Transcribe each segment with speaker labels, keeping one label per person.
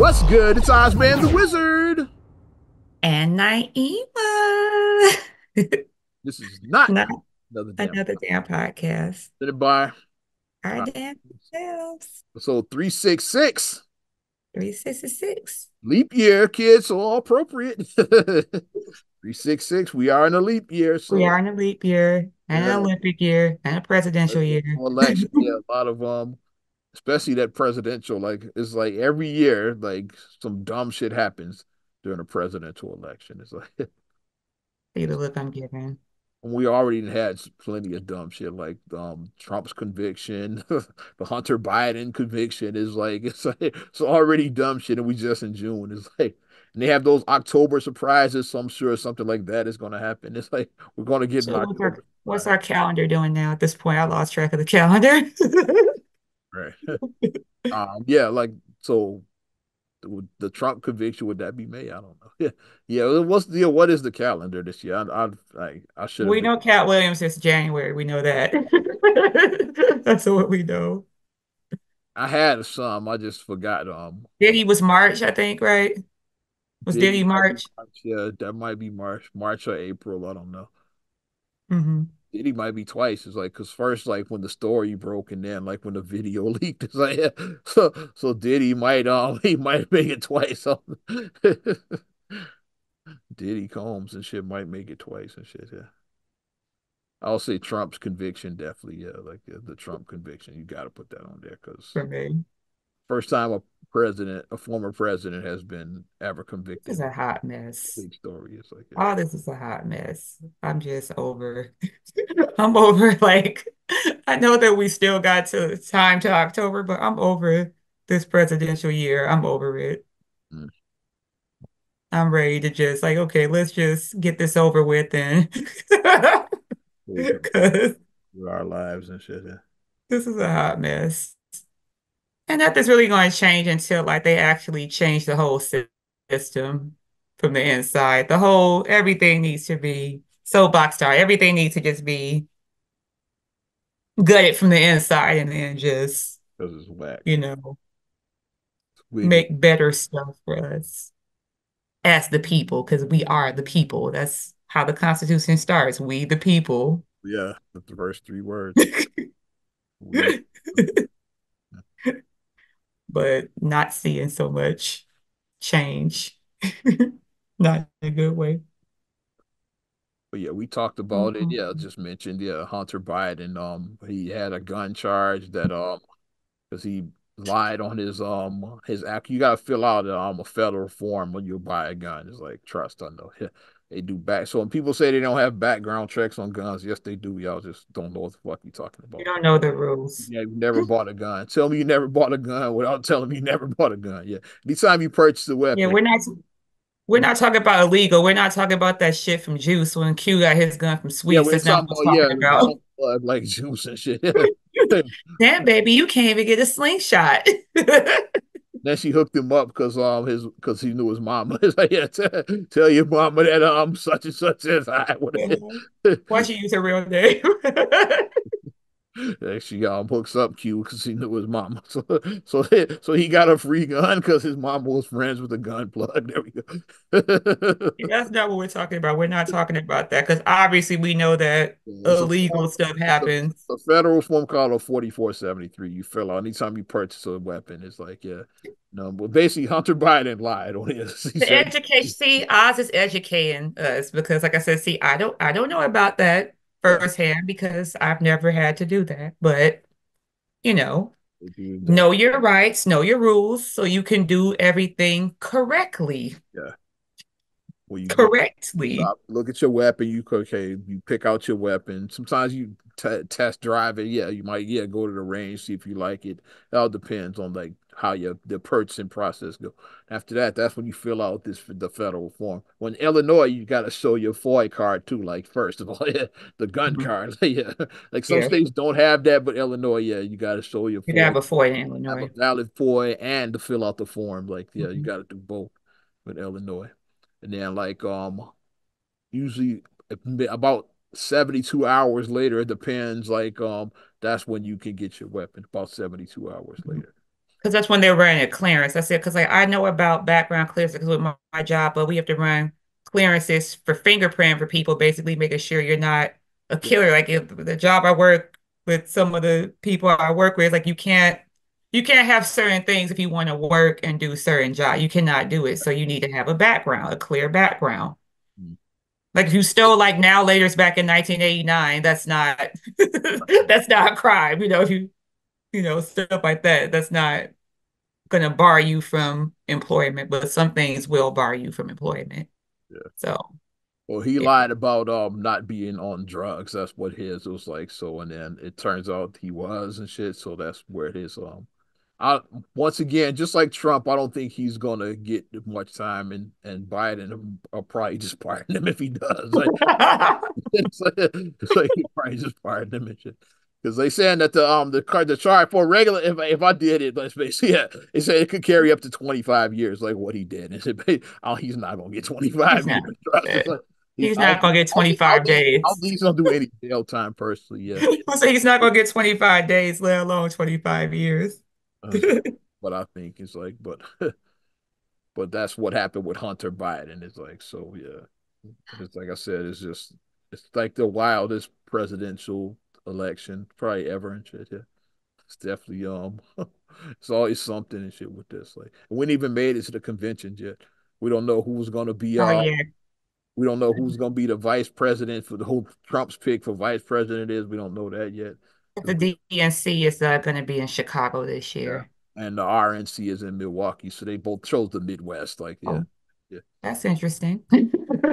Speaker 1: What's good? It's Ozman the Wizard.
Speaker 2: And Naima.
Speaker 1: This is not
Speaker 2: Not
Speaker 1: another damn
Speaker 2: another damn podcast.
Speaker 1: minute by
Speaker 2: Our damn selves.
Speaker 1: episode 366.
Speaker 2: 366.
Speaker 1: Leap year, kids, so all appropriate. 366. We are in a leap year,
Speaker 2: We
Speaker 1: so
Speaker 2: are in a leap year and an
Speaker 1: yeah,
Speaker 2: Olympic year and a presidential year.
Speaker 1: presidential election. Yeah, a lot of especially that presidential, like it's like every year, like some dumb shit happens during a presidential election. It's like
Speaker 2: See the look I'm giving.
Speaker 1: we already had plenty of dumb shit like Trump's conviction, the Hunter Biden conviction is like it's already dumb shit, and we just in June. It's like and they have those October surprises, so I'm sure something like that is going to happen. It's like we're going to get an
Speaker 2: So
Speaker 1: October
Speaker 2: what's
Speaker 1: surprise,
Speaker 2: our calendar doing now at this point? I lost track of the calendar.
Speaker 1: right? Yeah, like so the Trump conviction would that be May? I don't know. Yeah, yeah. What is the calendar this year? I should have
Speaker 2: We
Speaker 1: been.
Speaker 2: know Cat Williams is January. We know that. That's what we know.
Speaker 1: I had some. I just forgot.
Speaker 2: Diddy was March, I think, right? Was
Speaker 1: Diddy
Speaker 2: Diddy
Speaker 1: might be
Speaker 2: March?
Speaker 1: March. Yeah, that might be March or April. I don't know.
Speaker 2: Hmm.
Speaker 1: Diddy might be twice. It's like because first, like when the story broke, and then like when the video leaked, it's like yeah. So Diddy might he might make it twice. Diddy Combs and shit might make it twice and shit. Yeah, I'll say Trump's conviction definitely. Yeah, like the Trump conviction, you got to put that on there because
Speaker 2: For me.
Speaker 1: first time a former president, has been ever
Speaker 2: This is
Speaker 1: convicted.
Speaker 2: a hot mess.
Speaker 1: Big story. It's like yeah.
Speaker 2: All this is a hot mess. I'm just over. I'm over. Like, I know that we still got to time to October, but I'm over this presidential year. I'm over it.
Speaker 1: Mm.
Speaker 2: I'm ready to just like, okay, let's just get this over with then.
Speaker 1: So we can
Speaker 2: Because
Speaker 1: do our lives and shit. Yeah.
Speaker 2: this is a hot mess. And nothing's really going to change until like they actually change the whole system from the inside. Everything needs to be so box star. Everything needs to just be gutted from the inside and then just,
Speaker 1: Because it's whack.
Speaker 2: you know,
Speaker 1: We
Speaker 2: make better stuff for us as the people, because we are the people. That's how the Constitution starts. We the people.
Speaker 1: yeah, the first three words. We
Speaker 2: But not seeing so much change. Not in a good way.
Speaker 1: but yeah, we talked about it. Yeah, just mentioned yeah, Hunter Biden. He had a gun charge that because he lied on his act. You gotta fill out a federal form when you buy a gun. It's like trust. I know. Yeah, they do back. So when people say they don't have background checks on guns, yes, they do. Y'all just don't know what the fuck you talking
Speaker 2: You
Speaker 1: about.
Speaker 2: don't know the rules.
Speaker 1: Yeah, you never bought a gun. Tell me you never bought a gun without telling me you never bought a gun. Yeah. Anytime you purchase a
Speaker 2: Yeah,
Speaker 1: weapon,
Speaker 2: we're not talking about illegal. We're not talking about that shit from Juice when Q got his gun from
Speaker 1: yeah,
Speaker 2: Sweets.
Speaker 1: when
Speaker 2: That's
Speaker 1: it's
Speaker 2: not
Speaker 1: talking
Speaker 2: what
Speaker 1: about
Speaker 2: I'm
Speaker 1: yeah,
Speaker 2: talking about.
Speaker 1: junk blood like juice and shit.
Speaker 2: Damn, baby, you can't even get a slingshot.
Speaker 1: Then she hooked him up because he knew his mama. It's like, yeah, tell your mama that such and such is I would
Speaker 2: Why she use her real name?
Speaker 1: she hooks up Q because he knew his mama. So so he got a free gun because his mama was friends with a gun plug. There we go.
Speaker 2: That's not what we're talking about. We're not talking about that because obviously we know that
Speaker 1: Yeah, it's a form.
Speaker 2: illegal stuff
Speaker 1: It's
Speaker 2: happens.
Speaker 1: a federal form called a 4473. You fill out anytime you purchase a weapon. It's like, yeah, no, but basically Hunter Biden lied on this. He
Speaker 2: The
Speaker 1: said,
Speaker 2: education, see, Oz is educating us because, like I said, see, I don't know about that
Speaker 1: yeah,
Speaker 2: firsthand because I've never had to do that. But you know,
Speaker 1: if you don't,
Speaker 2: know your rights, know your rules, so you can do everything correctly.
Speaker 1: yeah, well, you go
Speaker 2: Correctly.
Speaker 1: stop, look at your weapon. Okay, you pick out your weapon. Sometimes you test drive it. Yeah, you might go to the range see if you like it. It all depends on like how your the purchasing process go. After that, that's when you fill out the federal form. When Illinois, you got to show your FOI card too. Like first of all, yeah, the gun
Speaker 2: Mhm.
Speaker 1: card. Yeah, like some
Speaker 2: Yeah,
Speaker 1: states don't have that, but Illinois, yeah, you got to show your
Speaker 2: you got
Speaker 1: FOI,
Speaker 2: before in
Speaker 1: have a
Speaker 2: Illinois.
Speaker 1: valid FOI, and to fill out the form. Like yeah, you
Speaker 2: Mhm.
Speaker 1: got to do both with Illinois. And then like usually about 72 hours later, it depends like that's when you can get your weapon, about 72 hours later.
Speaker 2: Because that's when they're running a clearance. I said, because like I know about background clearances with my job, but we have to run clearances for fingerprint for people, basically making sure you're not a
Speaker 1: Yeah.
Speaker 2: killer. Like if the job I work with, some of the people I work with, like you can't have certain things if you want to work and do certain job. You cannot do it. So you need to have a background, a clear background.
Speaker 1: Mm.
Speaker 2: Like if you stole like now laters back in 1989, that's not that's not a crime. If stuff like that. That's not going to bar you from employment, but some things will bar you from employment.
Speaker 1: Yeah.
Speaker 2: So,
Speaker 1: Well, he
Speaker 2: yeah.
Speaker 1: lied about not being on drugs. That's what his was like. So, and then it turns out he was and shit. So that's where his I once again, just like Trump, I don't think he's gonna get much time, and Biden will probably just pardon him if he does. Like it's like he probably just pardon him and shit. Because they saying that the charge for regular if I did it, let's basically yeah, they said it could carry up to 25 years, like what he did. And said, oh, he's not gonna get
Speaker 2: He's
Speaker 1: 25
Speaker 2: not.
Speaker 1: years. Trust. It's like
Speaker 2: He's not going to get 25
Speaker 1: I don't
Speaker 2: days.
Speaker 1: think he's gonna do any jail time personally. Yeah,
Speaker 2: So he's not going to get 25 days, let alone 25 years.
Speaker 1: that's what I think. It's like, but but that's what happened with Hunter Biden. It's like so yeah. It's like I said, it's like the wildest presidential election probably ever and shit. Yeah, it's definitely it's always something and shit with this. Like we ain't even made it to the convention yet. We don't know who's gonna be
Speaker 2: Oh, yeah.
Speaker 1: we don't know who's gonna be the vice president for the whole Trump's pick for vice president is. We don't know that yet.
Speaker 2: The DNC is going to be in Chicago this
Speaker 1: Yeah.
Speaker 2: year.
Speaker 1: And the RNC is in Milwaukee, so they both chose the Midwest. Like, yeah,
Speaker 2: Oh,
Speaker 1: yeah,
Speaker 2: that's interesting.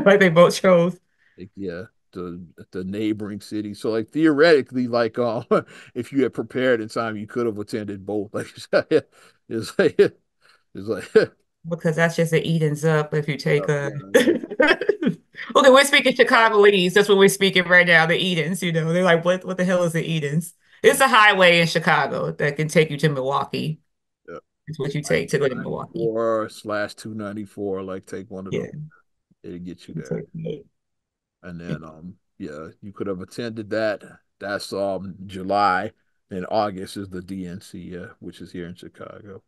Speaker 2: Like they both chose.
Speaker 1: like, yeah, the neighboring city. So, like, theoretically, like, if you had prepared in time, you could have attended both. Like, it's like,
Speaker 2: Because that's just the Edens up if you take a
Speaker 1: yeah,
Speaker 2: okay, we're speaking Chicagoese. That's what we're speaking right now, the Edens, they're like, what the hell is the Edens? It's a highway in Chicago that can take you to Milwaukee.
Speaker 1: yeah.
Speaker 2: It's what you
Speaker 1: Like
Speaker 2: take to go to Milwaukee.
Speaker 1: 94/294, like take one of
Speaker 2: Yeah.
Speaker 1: those. It'll get you
Speaker 2: You
Speaker 1: there.
Speaker 2: take it.
Speaker 1: And then yeah, you could have attended that. That's July. And August is the DNC, yeah, which is here in Chicago.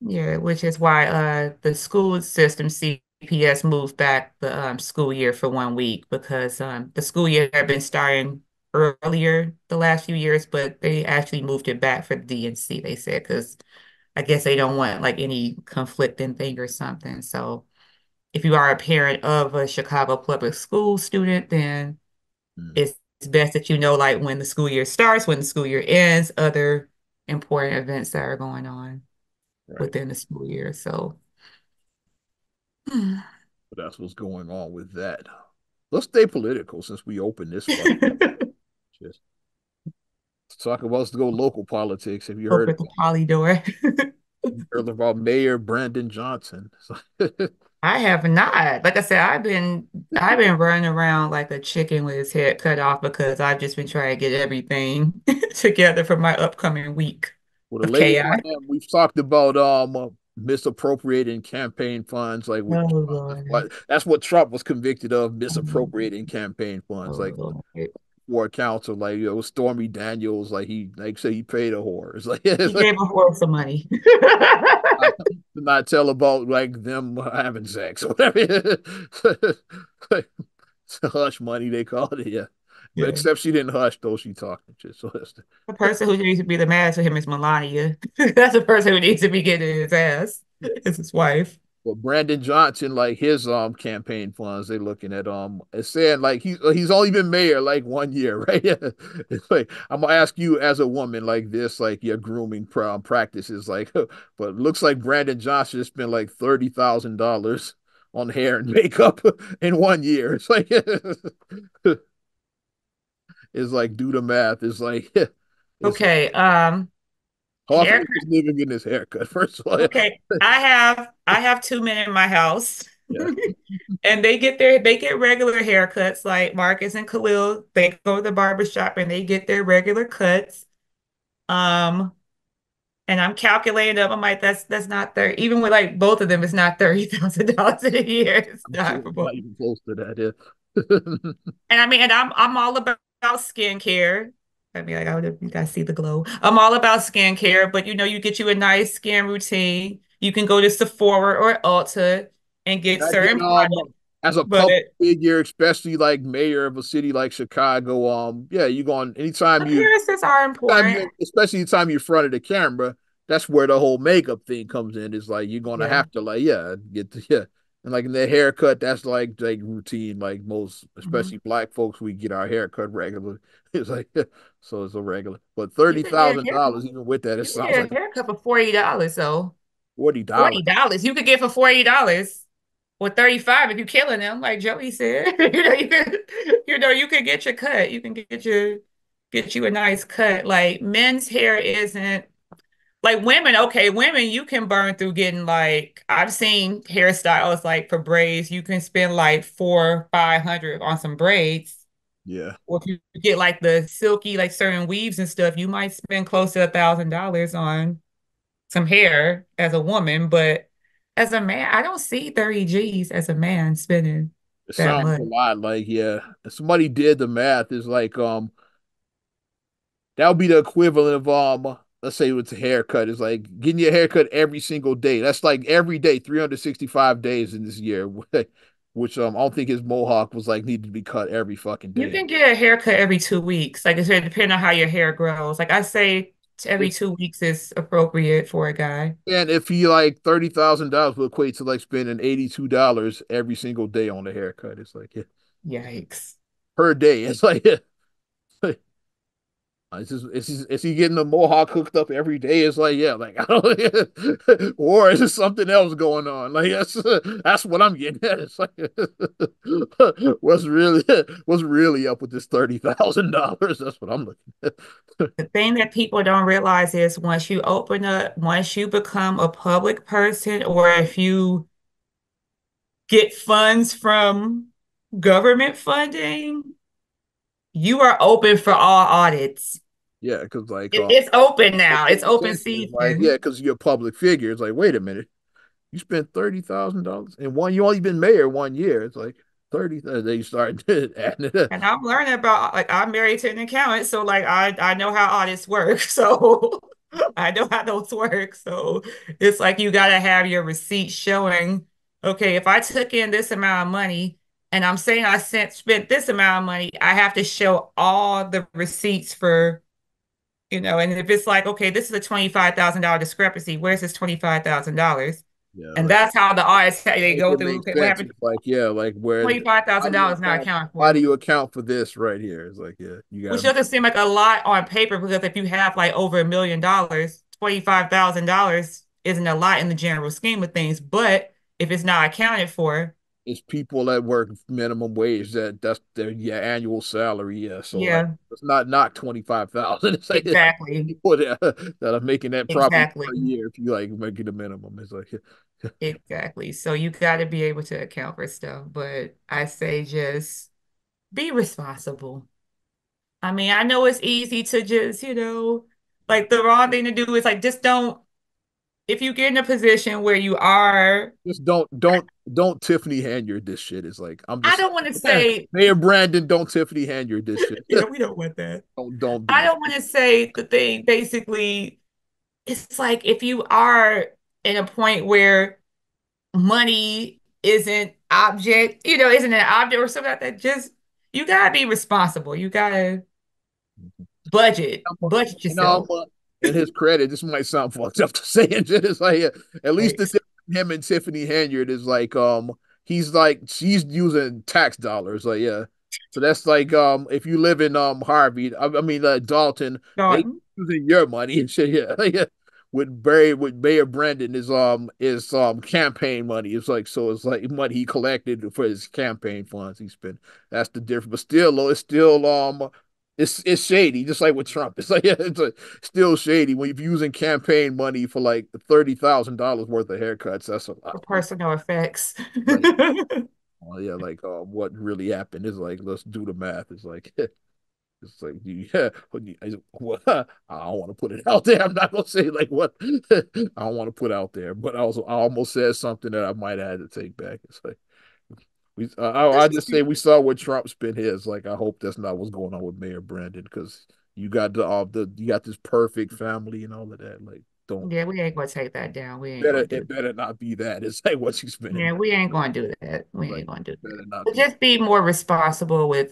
Speaker 2: Yeah, which is why the school system CPS moved back the school year for 1 week because the school year had been starting earlier the last few years, but they actually moved it back for the DNC, they said, because I guess they don't want like any conflicting thing or something. So if you are a parent of a Chicago public school student, then
Speaker 1: Mm,
Speaker 2: it's best that you know like when the school year starts, when the school year ends, other important events that are going on
Speaker 1: right.
Speaker 2: within the school year. So
Speaker 1: But that's what's going on with that. Let's stay political since we opened this fucking shit. Let's talk about let's go local politics. Have
Speaker 2: open the poly door.
Speaker 1: you heard about Mayor Brandon Johnson?
Speaker 2: I have not. Like I said, I've been running around like a chicken with his head cut off because I've just been trying to get everything together for my upcoming week
Speaker 1: Well, the
Speaker 2: of
Speaker 1: latest
Speaker 2: chaos.
Speaker 1: we've talked about misappropriating campaign funds, like
Speaker 2: Oh
Speaker 1: with
Speaker 2: Lord.
Speaker 1: that's what Trump was convicted of, misappropriating campaign funds,
Speaker 2: Oh
Speaker 1: like
Speaker 2: Lord.
Speaker 1: for a council, like Stormy Daniels, like he like say he paid a whore. It's
Speaker 2: He
Speaker 1: like
Speaker 2: gave a horse some money.
Speaker 1: to not tell about like them having sex or whatever. Like, hush money they called it, yeah. But
Speaker 2: Yeah.
Speaker 1: except she didn't hush though, she talked and shit. So
Speaker 2: The person who needs to be the maddest for him is Melania. That's the person who needs to be getting his ass. It's his wife.
Speaker 1: But Brandon Johnson, like his campaign funds, they looking at it's saying like he's only been mayor like 1 year, right? It's like I'm gonna ask you as a woman like this, like your grooming practices, like, but looks like Brandon Johnson spent like $30,000 on hair and makeup in 1 year. It's like it's like do the math. It's like it's like
Speaker 2: Okay,
Speaker 1: half of
Speaker 2: haircut.
Speaker 1: this nigga getting his haircut. First of all, yeah.
Speaker 2: Okay, I have two men in my house.
Speaker 1: Yeah.
Speaker 2: And they get regular haircuts like Marcus and Khalil. They go to the barber shop and they get their regular cuts. Um, and I'm calculating up. I'm like, that's not 30. Even with like both of them, it's not $30,000 a year. It's
Speaker 1: I'm sure
Speaker 2: not for
Speaker 1: it's
Speaker 2: both.
Speaker 1: not even close to that. Yeah.
Speaker 2: And I mean, and I'm all about skincare. I mean, like, I would, you guys see the glow. I'm all about skincare, but you get you a nice skin routine. You can go to Sephora or Ulta and get
Speaker 1: Again,
Speaker 2: certain products,
Speaker 1: as a
Speaker 2: but
Speaker 1: public figure, especially like mayor of a city like Chicago, yeah, you going
Speaker 2: appearances are
Speaker 1: anytime
Speaker 2: important.
Speaker 1: you, especially the time you're in front of the camera, that's where the whole makeup thing comes in. It's like you're gonna
Speaker 2: Yeah.
Speaker 1: have to like, yeah, yeah. And like in the haircut, that's like routine. Like most,
Speaker 2: Mhm.
Speaker 1: especially black folks, we get our haircut regularly. It's like so it's a regular. But
Speaker 2: You
Speaker 1: thirty
Speaker 2: can get a
Speaker 1: thousand
Speaker 2: haircut.
Speaker 1: dollars, even with that, it
Speaker 2: You can
Speaker 1: sounds
Speaker 2: get
Speaker 1: like
Speaker 2: a haircut for $40 though.
Speaker 1: $40.
Speaker 2: $40 you could get for $40 or 35 if you're killing them, like Joey said. You could get your cut. You can get you a nice cut. Like men's hair isn't like women, okay, women you can burn through getting like I've seen hairstyles like for braids, you can spend like 400, 500 on some braids.
Speaker 1: Yeah.
Speaker 2: Or if you get like the silky, like certain weaves and stuff, you might spend close to $1,000 on some hair as a woman, but as a man, I don't see 30 G's as a man spending
Speaker 1: It
Speaker 2: that
Speaker 1: sounds
Speaker 2: much.
Speaker 1: a lot like, yeah. If somebody did the math, it's like that would be the equivalent of let's say with a haircut. It's like getting your haircut every single day. That's like every day, 365 days in this year. Which I don't think his mohawk was like needed to be cut every fucking
Speaker 2: You
Speaker 1: day.
Speaker 2: can get a haircut every 2 weeks. Like I said, depending on how your hair grows. Like I say every
Speaker 1: If
Speaker 2: 2 weeks is appropriate for a guy.
Speaker 1: and if he like $30,000 will equate to like spending $82 every single day on a haircut. It's like yeah,
Speaker 2: Yikes.
Speaker 1: per day. It's like yeah. Is he getting the mohawk hooked up every day? It's like, yeah, like I don't, or is there something else going on? Like that's what I'm getting at. It's like, what's really what's really up with this $30,000? That's what I'm looking at.
Speaker 2: The thing that people don't realize is once you become a public person, or if you get funds from government funding, you are open for all audits.
Speaker 1: Yeah, because like
Speaker 2: It's open
Speaker 1: people
Speaker 2: now.
Speaker 1: pay
Speaker 2: It's open
Speaker 1: attention. It's like, yeah,
Speaker 2: season.
Speaker 1: because you're a public figure. It's like, wait a minute, you spent $30,000 and one. You only been mayor 1 year. It's like 30. They start adding it up.
Speaker 2: And I'm learning about like I'm married to an accountant, so like I know how audits work. So I know how those work. So it's like you gotta have your receipts showing, okay, if I took in this amount of money and I'm saying I spent this amount of money, I have to show all the receipts and if it's like, okay, this is a $25,000 discrepancy, where's this $25,000?
Speaker 1: Yeah,
Speaker 2: And
Speaker 1: like
Speaker 2: that's how the audits they
Speaker 1: make
Speaker 2: go
Speaker 1: it
Speaker 2: through.
Speaker 1: make
Speaker 2: Okay, what
Speaker 1: sense.
Speaker 2: happened?
Speaker 1: It's like, yeah, like where
Speaker 2: $25
Speaker 1: how
Speaker 2: thousand
Speaker 1: do you
Speaker 2: dollars not
Speaker 1: account
Speaker 2: accounted
Speaker 1: how
Speaker 2: for.
Speaker 1: do you account for this right here? It's like, yeah, you
Speaker 2: Which
Speaker 1: gotta
Speaker 2: doesn't seem like a lot on paper because if you have like over $1 million, $25,000 isn't a lot in the general scheme of things. But if it's not accounted for,
Speaker 1: it's people that work minimum wage that's their annual salary. Yeah. So like
Speaker 2: yeah,
Speaker 1: it's not 25,000. It's like
Speaker 2: exactly,
Speaker 1: people that are making that probably
Speaker 2: exactly,
Speaker 1: per year if you like make it a minimum. It's like
Speaker 2: exactly. So you got to be able to account for stuff. But I say just be responsible. I mean, I know it's easy to just, like the wrong thing to do is like just don't, if you get in a position where you are,
Speaker 1: just don't Tiffany Handyer this shit. It's like I'm
Speaker 2: I
Speaker 1: just
Speaker 2: don't want to say,
Speaker 1: Mayor Brandon, don't Tiffany Handyer this shit.
Speaker 2: yeah, we don't want that.
Speaker 1: Don't
Speaker 2: I
Speaker 1: do
Speaker 2: don't want to say the thing. Basically, it's like if you are in a point where money isn't an object or something like that, just you gotta be responsible. You gotta
Speaker 1: it.
Speaker 2: budget
Speaker 1: You know,
Speaker 2: yourself.
Speaker 1: in his credit, this might sound fucked up to say it. It's like at least the
Speaker 2: Thanks.
Speaker 1: difference between him and Tiffany Henyard is like he's like she's using tax dollars. Like yeah. So that's like if you live in Harvey, I mean Dalton, they
Speaker 2: Dalton,
Speaker 1: using your money and shit. Yeah. Yeah. With Mayor Brandon is campaign money. It's like so it's like money he collected for his campaign funds he spent. That's the difference. But still though, it's still it's shady, just like with Trump. It's like yeah, it's like, still shady when you're using campaign money for like $30,000 worth of haircuts. That's a
Speaker 2: for
Speaker 1: lot.
Speaker 2: personal effects.
Speaker 1: Like, oh yeah, like what really happened is like let's do the math. It's like it's like yeah, well, I don't want to put it out there. I'm not gonna say like what I don't want to put out there, but I almost said something that I might have had to take back. It's like I just say we saw what Trump spent his. Like I hope that's not what's going on with Mayor Brandon because You got the you got this perfect family and all of that. Like, don't
Speaker 2: Yeah, we ain't gonna take that down. We ain't
Speaker 1: better
Speaker 2: gonna do.
Speaker 1: it better not be that. It's like what you spending.
Speaker 2: Yeah, we ain't gonna do that. We
Speaker 1: Like,
Speaker 2: ain't gonna do
Speaker 1: better
Speaker 2: that.
Speaker 1: not
Speaker 2: But
Speaker 1: be.
Speaker 2: just be more responsible with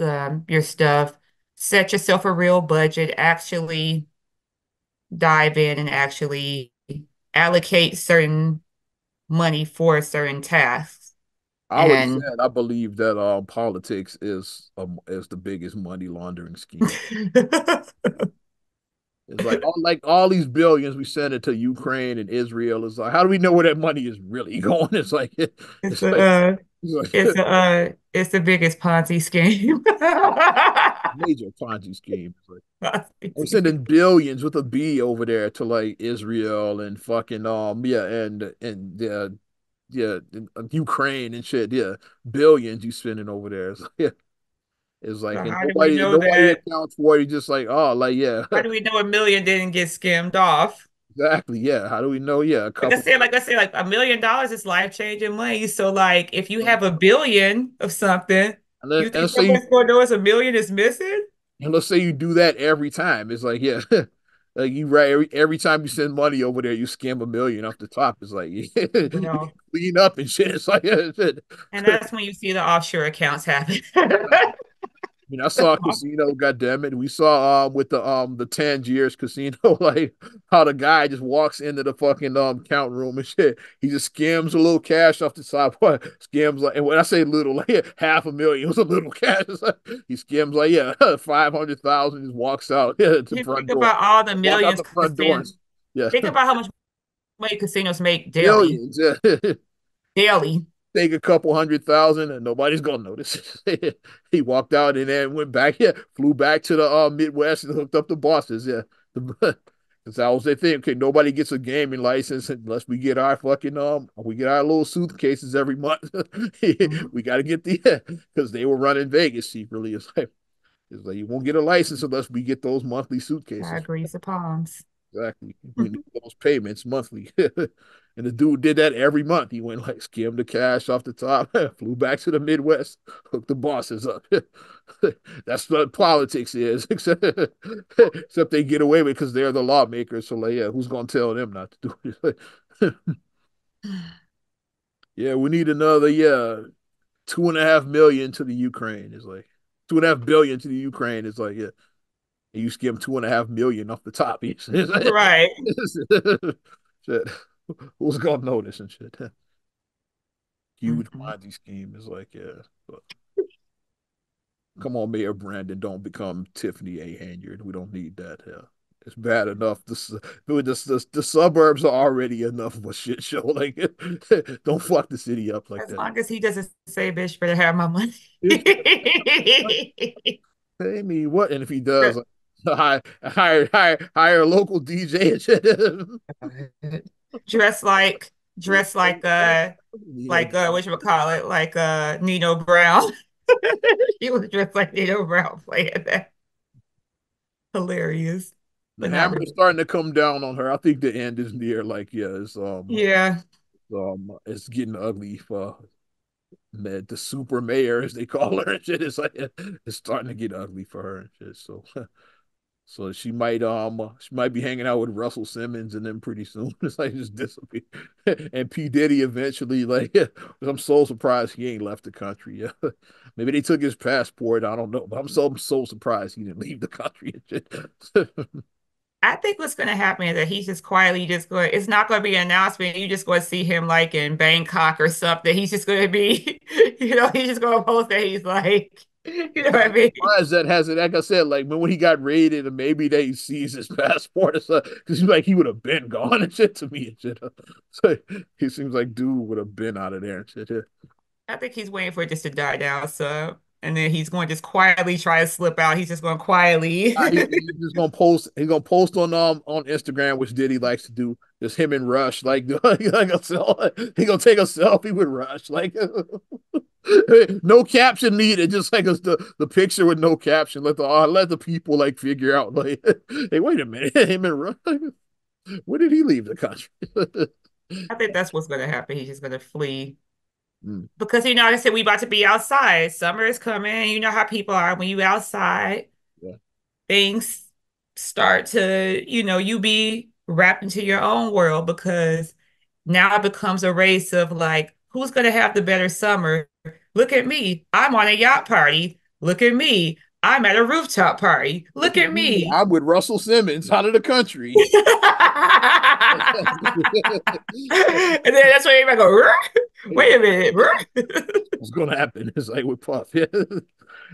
Speaker 2: your stuff. Set yourself a real budget. Actually dive in and actually allocate certain money for certain tasks.
Speaker 1: I always
Speaker 2: And
Speaker 1: said I believe that politics is the biggest money laundering scheme. It's like all these billions we send it to Ukraine and Israel. It's like how do we know where that money is really going? It's like
Speaker 2: it's
Speaker 1: it's like, it's like
Speaker 2: it's the biggest Ponzi scheme.
Speaker 1: major Ponzi scheme. It's like we're
Speaker 2: Ponzi
Speaker 1: sending billions with a B over there to like Israel and fucking yeah and Ukraine and shit. Yeah, billions you spending over there. It's like
Speaker 2: So
Speaker 1: and
Speaker 2: how do we
Speaker 1: nobody
Speaker 2: know
Speaker 1: nobody
Speaker 2: that?
Speaker 1: accounts for it. It's just like oh like yeah
Speaker 2: How do we know a million didn't get skimmed off?
Speaker 1: exactly yeah. How do we know? Yeah, a couple.
Speaker 2: Like I said, like $1 million is life-changing money. So like if you have a billion of something, you
Speaker 1: And
Speaker 2: think
Speaker 1: let's say
Speaker 2: someone's gonna notice a million is missing?
Speaker 1: you do that every time. It's like yeah. Like you right every time you send money over there, you scam a million off the top. It's like you
Speaker 2: Well,
Speaker 1: clean up and shit. It's like shit.
Speaker 2: and that's when you see the offshore accounts happen.
Speaker 1: I saw a casino, goddamn it. We saw with the Tangiers casino, like how the guy just walks into the fucking count room and shit. He just skims a little cash off the side. What skims like and when I say little, like yeah, half a million was a little cash. Like, he skims like yeah, 500,000, just walks out yeah, to the
Speaker 2: You
Speaker 1: front
Speaker 2: think
Speaker 1: door.
Speaker 2: about all the
Speaker 1: Walk out
Speaker 2: millions
Speaker 1: the front
Speaker 2: casinos.
Speaker 1: doors. Yeah.
Speaker 2: Think about how much money casinos make daily,
Speaker 1: Millions. Yeah.
Speaker 2: daily.
Speaker 1: Take a couple 100,000 and nobody's gonna notice. He walked out and then went back. Yeah, flew back to the Midwest and hooked up the bosses. Yeah, because that was their thing. Okay, nobody gets a gaming license unless we get our fucking we get our little suitcases every month.
Speaker 2: Mhm.
Speaker 1: We got to get the because they were running Vegas secretly. It's like you won't get a license unless we get those monthly
Speaker 2: I
Speaker 1: suitcases.
Speaker 2: agree. The palms.
Speaker 1: Exactly. We need those payments monthly. And the dude did that every month. He went like skimmed the cash off the top, flew back to the Midwest, hooked the bosses up. That's what politics is, except they get away with it because they're the lawmakers. So like, yeah, who's gonna tell them not to do it? Yeah, we need another 2.5 million to the Ukraine. It's like 2.5 billion to the Ukraine. It's like yeah, and you skim 2.5 million off the top.
Speaker 2: Right.
Speaker 1: Shit. Who's gonna notice and shit? Huge
Speaker 2: Mm-mm.
Speaker 1: Ponzi scheme is like, yeah. But come on, Mayor Brandon, don't become Tiffany A. Hanyard. We don't need that. Yeah. It's bad enough. The suburbs are already enough of a shit show. Like, don't fuck the city up like
Speaker 2: As
Speaker 1: that.
Speaker 2: long as he doesn't say, bitch, better have my money.
Speaker 1: Pay me what? And if he does, like, hire a local DJ and shit.
Speaker 2: Dress like, what you would call it, like Nino Brown. He was dressed like Nino Brown playing that. Hilarious,
Speaker 1: The
Speaker 2: but not
Speaker 1: hammer is
Speaker 2: really.
Speaker 1: starting to come down on her. I think the end is near. Like, yeah,
Speaker 2: Yeah.
Speaker 1: it's getting ugly for the super mayor as they call her and shit. It's like it's starting to get ugly for her and shit. So so she might be hanging out with Russell Simmons and then pretty soon it's like just disappear. And P Diddy eventually like I'm so surprised he ain't left the country. Yeah. Maybe they took his passport. I don't know, but I'm so surprised he didn't leave the country and shit.
Speaker 2: I think what's going to happen is that he's just quietly just going, it's not going to be an announcement. You just going to see him like in Bangkok or something. He's just going to be, he's just going to post that he's like, you know what I
Speaker 1: I'm
Speaker 2: mean?
Speaker 1: surprised that hasn't, like I said, like when he got raided and maybe they seized his passport or something, because he's like he would have been gone and shit to me and shit. So he seems like dude would have been out of there and shit. Yeah.
Speaker 2: I think he's waiting for it just to die down. So, and then he's going to just quietly try to slip out. He's just going to quietly.
Speaker 1: He's just gonna post. He's gonna post on Instagram, which Diddy likes to do. Just him and Rush, like, he gonna take a selfie with Rush, like no caption needed, just like the picture with no caption. Let the people like figure out, like, hey, wait a minute, him and Rush, when did he leave the country?
Speaker 2: I think that's what's going to happen. He's just going to flee.
Speaker 1: Mm,
Speaker 2: Because, like I said, we about to be outside. Summer is coming. You know how people are when you outside.
Speaker 1: yeah.
Speaker 2: Things. start to, you be wrapped into your own world because now it becomes a race of like, who's going to have the better summer? Look at me. I'm on a yacht party. Look at me. I'm at a rooftop party.
Speaker 1: Look
Speaker 2: Look
Speaker 1: at
Speaker 2: at
Speaker 1: me.
Speaker 2: me.
Speaker 1: I'm with Russell Simmons out of the country.
Speaker 2: And then that's where everybody go, wait a minute.
Speaker 1: What's gonna happen? It's like with Puff. Yeah.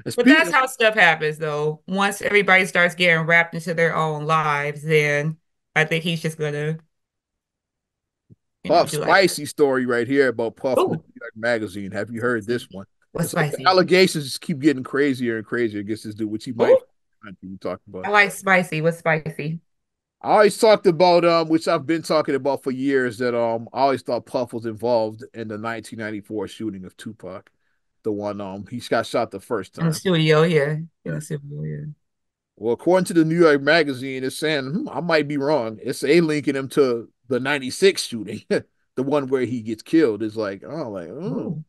Speaker 1: And
Speaker 2: But that's
Speaker 1: speaking,
Speaker 2: how stuff happens, though. Once everybody starts getting wrapped into their own lives, then I think he's just gonna,
Speaker 1: Puff
Speaker 2: do like,
Speaker 1: spicy story right here about Puff in the
Speaker 2: oh,
Speaker 1: New York Magazine. Have you heard this one?
Speaker 2: what's
Speaker 1: It's like the
Speaker 2: spicy?
Speaker 1: allegations just keep getting crazier and crazier against this dude, which he might
Speaker 2: Oh,
Speaker 1: we talked about.
Speaker 2: I like spicy. What's spicy?
Speaker 1: I always talked about which I've been talking about for years, that I always thought Puff was involved in the 1994 shooting of Tupac. The one he got shot the first
Speaker 2: In the
Speaker 1: time.
Speaker 2: studio, yeah. In
Speaker 1: Yeah.
Speaker 2: the studio, yeah.
Speaker 1: Well, according to the New York Magazine, it's saying I might be wrong. It's a linking him to the '96 shooting, the one where he gets killed. It's like, oh, like,
Speaker 2: Oh,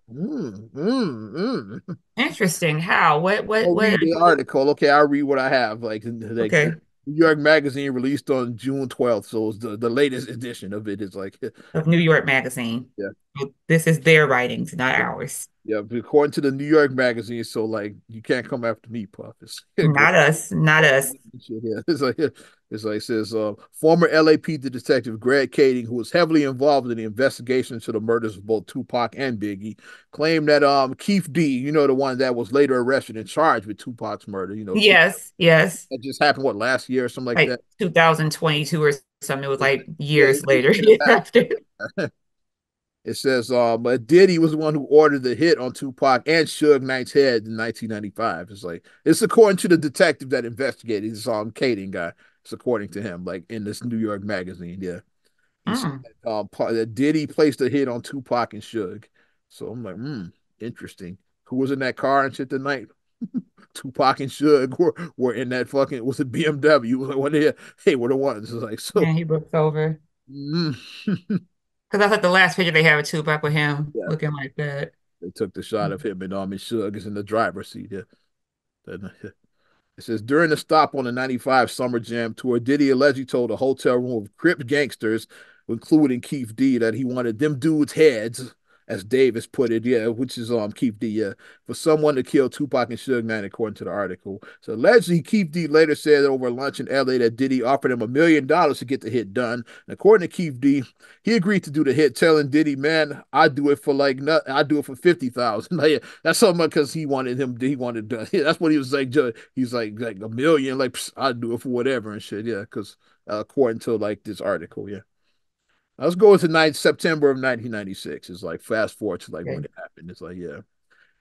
Speaker 2: interesting. How?
Speaker 1: I'll read the article. Okay, I'll read what I have. Like the
Speaker 2: Okay.
Speaker 1: New York Magazine released on June 12th, so it's the latest edition of it. It's like,
Speaker 2: Of New York Magazine.
Speaker 1: yeah.
Speaker 2: So this is their writings, not ours.
Speaker 1: Yeah, according to the New York Magazine, so like you can't come after me, Puff. It's
Speaker 2: Not us. Not us.
Speaker 1: yeah, it's like it says former LAPD detective Greg Kading, who was heavily involved in the investigation into the murders of both Tupac and Biggie, claimed that Keith D, the one that was later arrested and charged with Tupac's murder,
Speaker 2: Yes, yes.
Speaker 1: that just happened last year or something like
Speaker 2: Like
Speaker 1: that.
Speaker 2: 2022 or something. It was like
Speaker 1: Yeah,
Speaker 2: years
Speaker 1: it
Speaker 2: later
Speaker 1: did
Speaker 2: after.
Speaker 1: happen. It says, but Diddy was the one who ordered the hit on Tupac and Suge Knight's head in 1995. It's like, it's according to the detective that investigated this Kading guy. It's according to him, like in this New York Magazine. Yeah. He said
Speaker 2: Mm.
Speaker 1: that Diddy placed a hit on Tupac and Suge. So I'm like, interesting. Who was in that car and shit tonight? Tupac and Suge were in that fucking, was it BMW? Was like, what they were the ones. It's like, so,
Speaker 2: And he looks over.
Speaker 1: mm.
Speaker 2: Because that's like the last picture they have of Tupac with him
Speaker 1: Yeah.
Speaker 2: looking like that.
Speaker 1: They took the shot of him and Suge is in the driver's seat. Yeah. It says during the stop on the 95 Summer Jam tour, Diddy allegedly told a hotel room of Crip gangsters, including Keith D, that he wanted them dudes' heads, as Davis put it, yeah, which is Keith D, yeah, for someone to kill Tupac and Suge Knight, according to the article. So allegedly, Keith D later said over lunch in LA that Diddy offered him $1 million to get the hit done. And according to Keith D, he agreed to do the hit, telling Diddy, "Man, I do it for like I do it for 50,000." Like, that's something because he wanted him. He wanted that's what he was like. He's like a million. Like I'd do it for whatever and shit. Yeah, because according to like this article, yeah. Let's go to September of 1996. It's like fast forward to like when
Speaker 2: Okay.
Speaker 1: it happened. It's like yeah,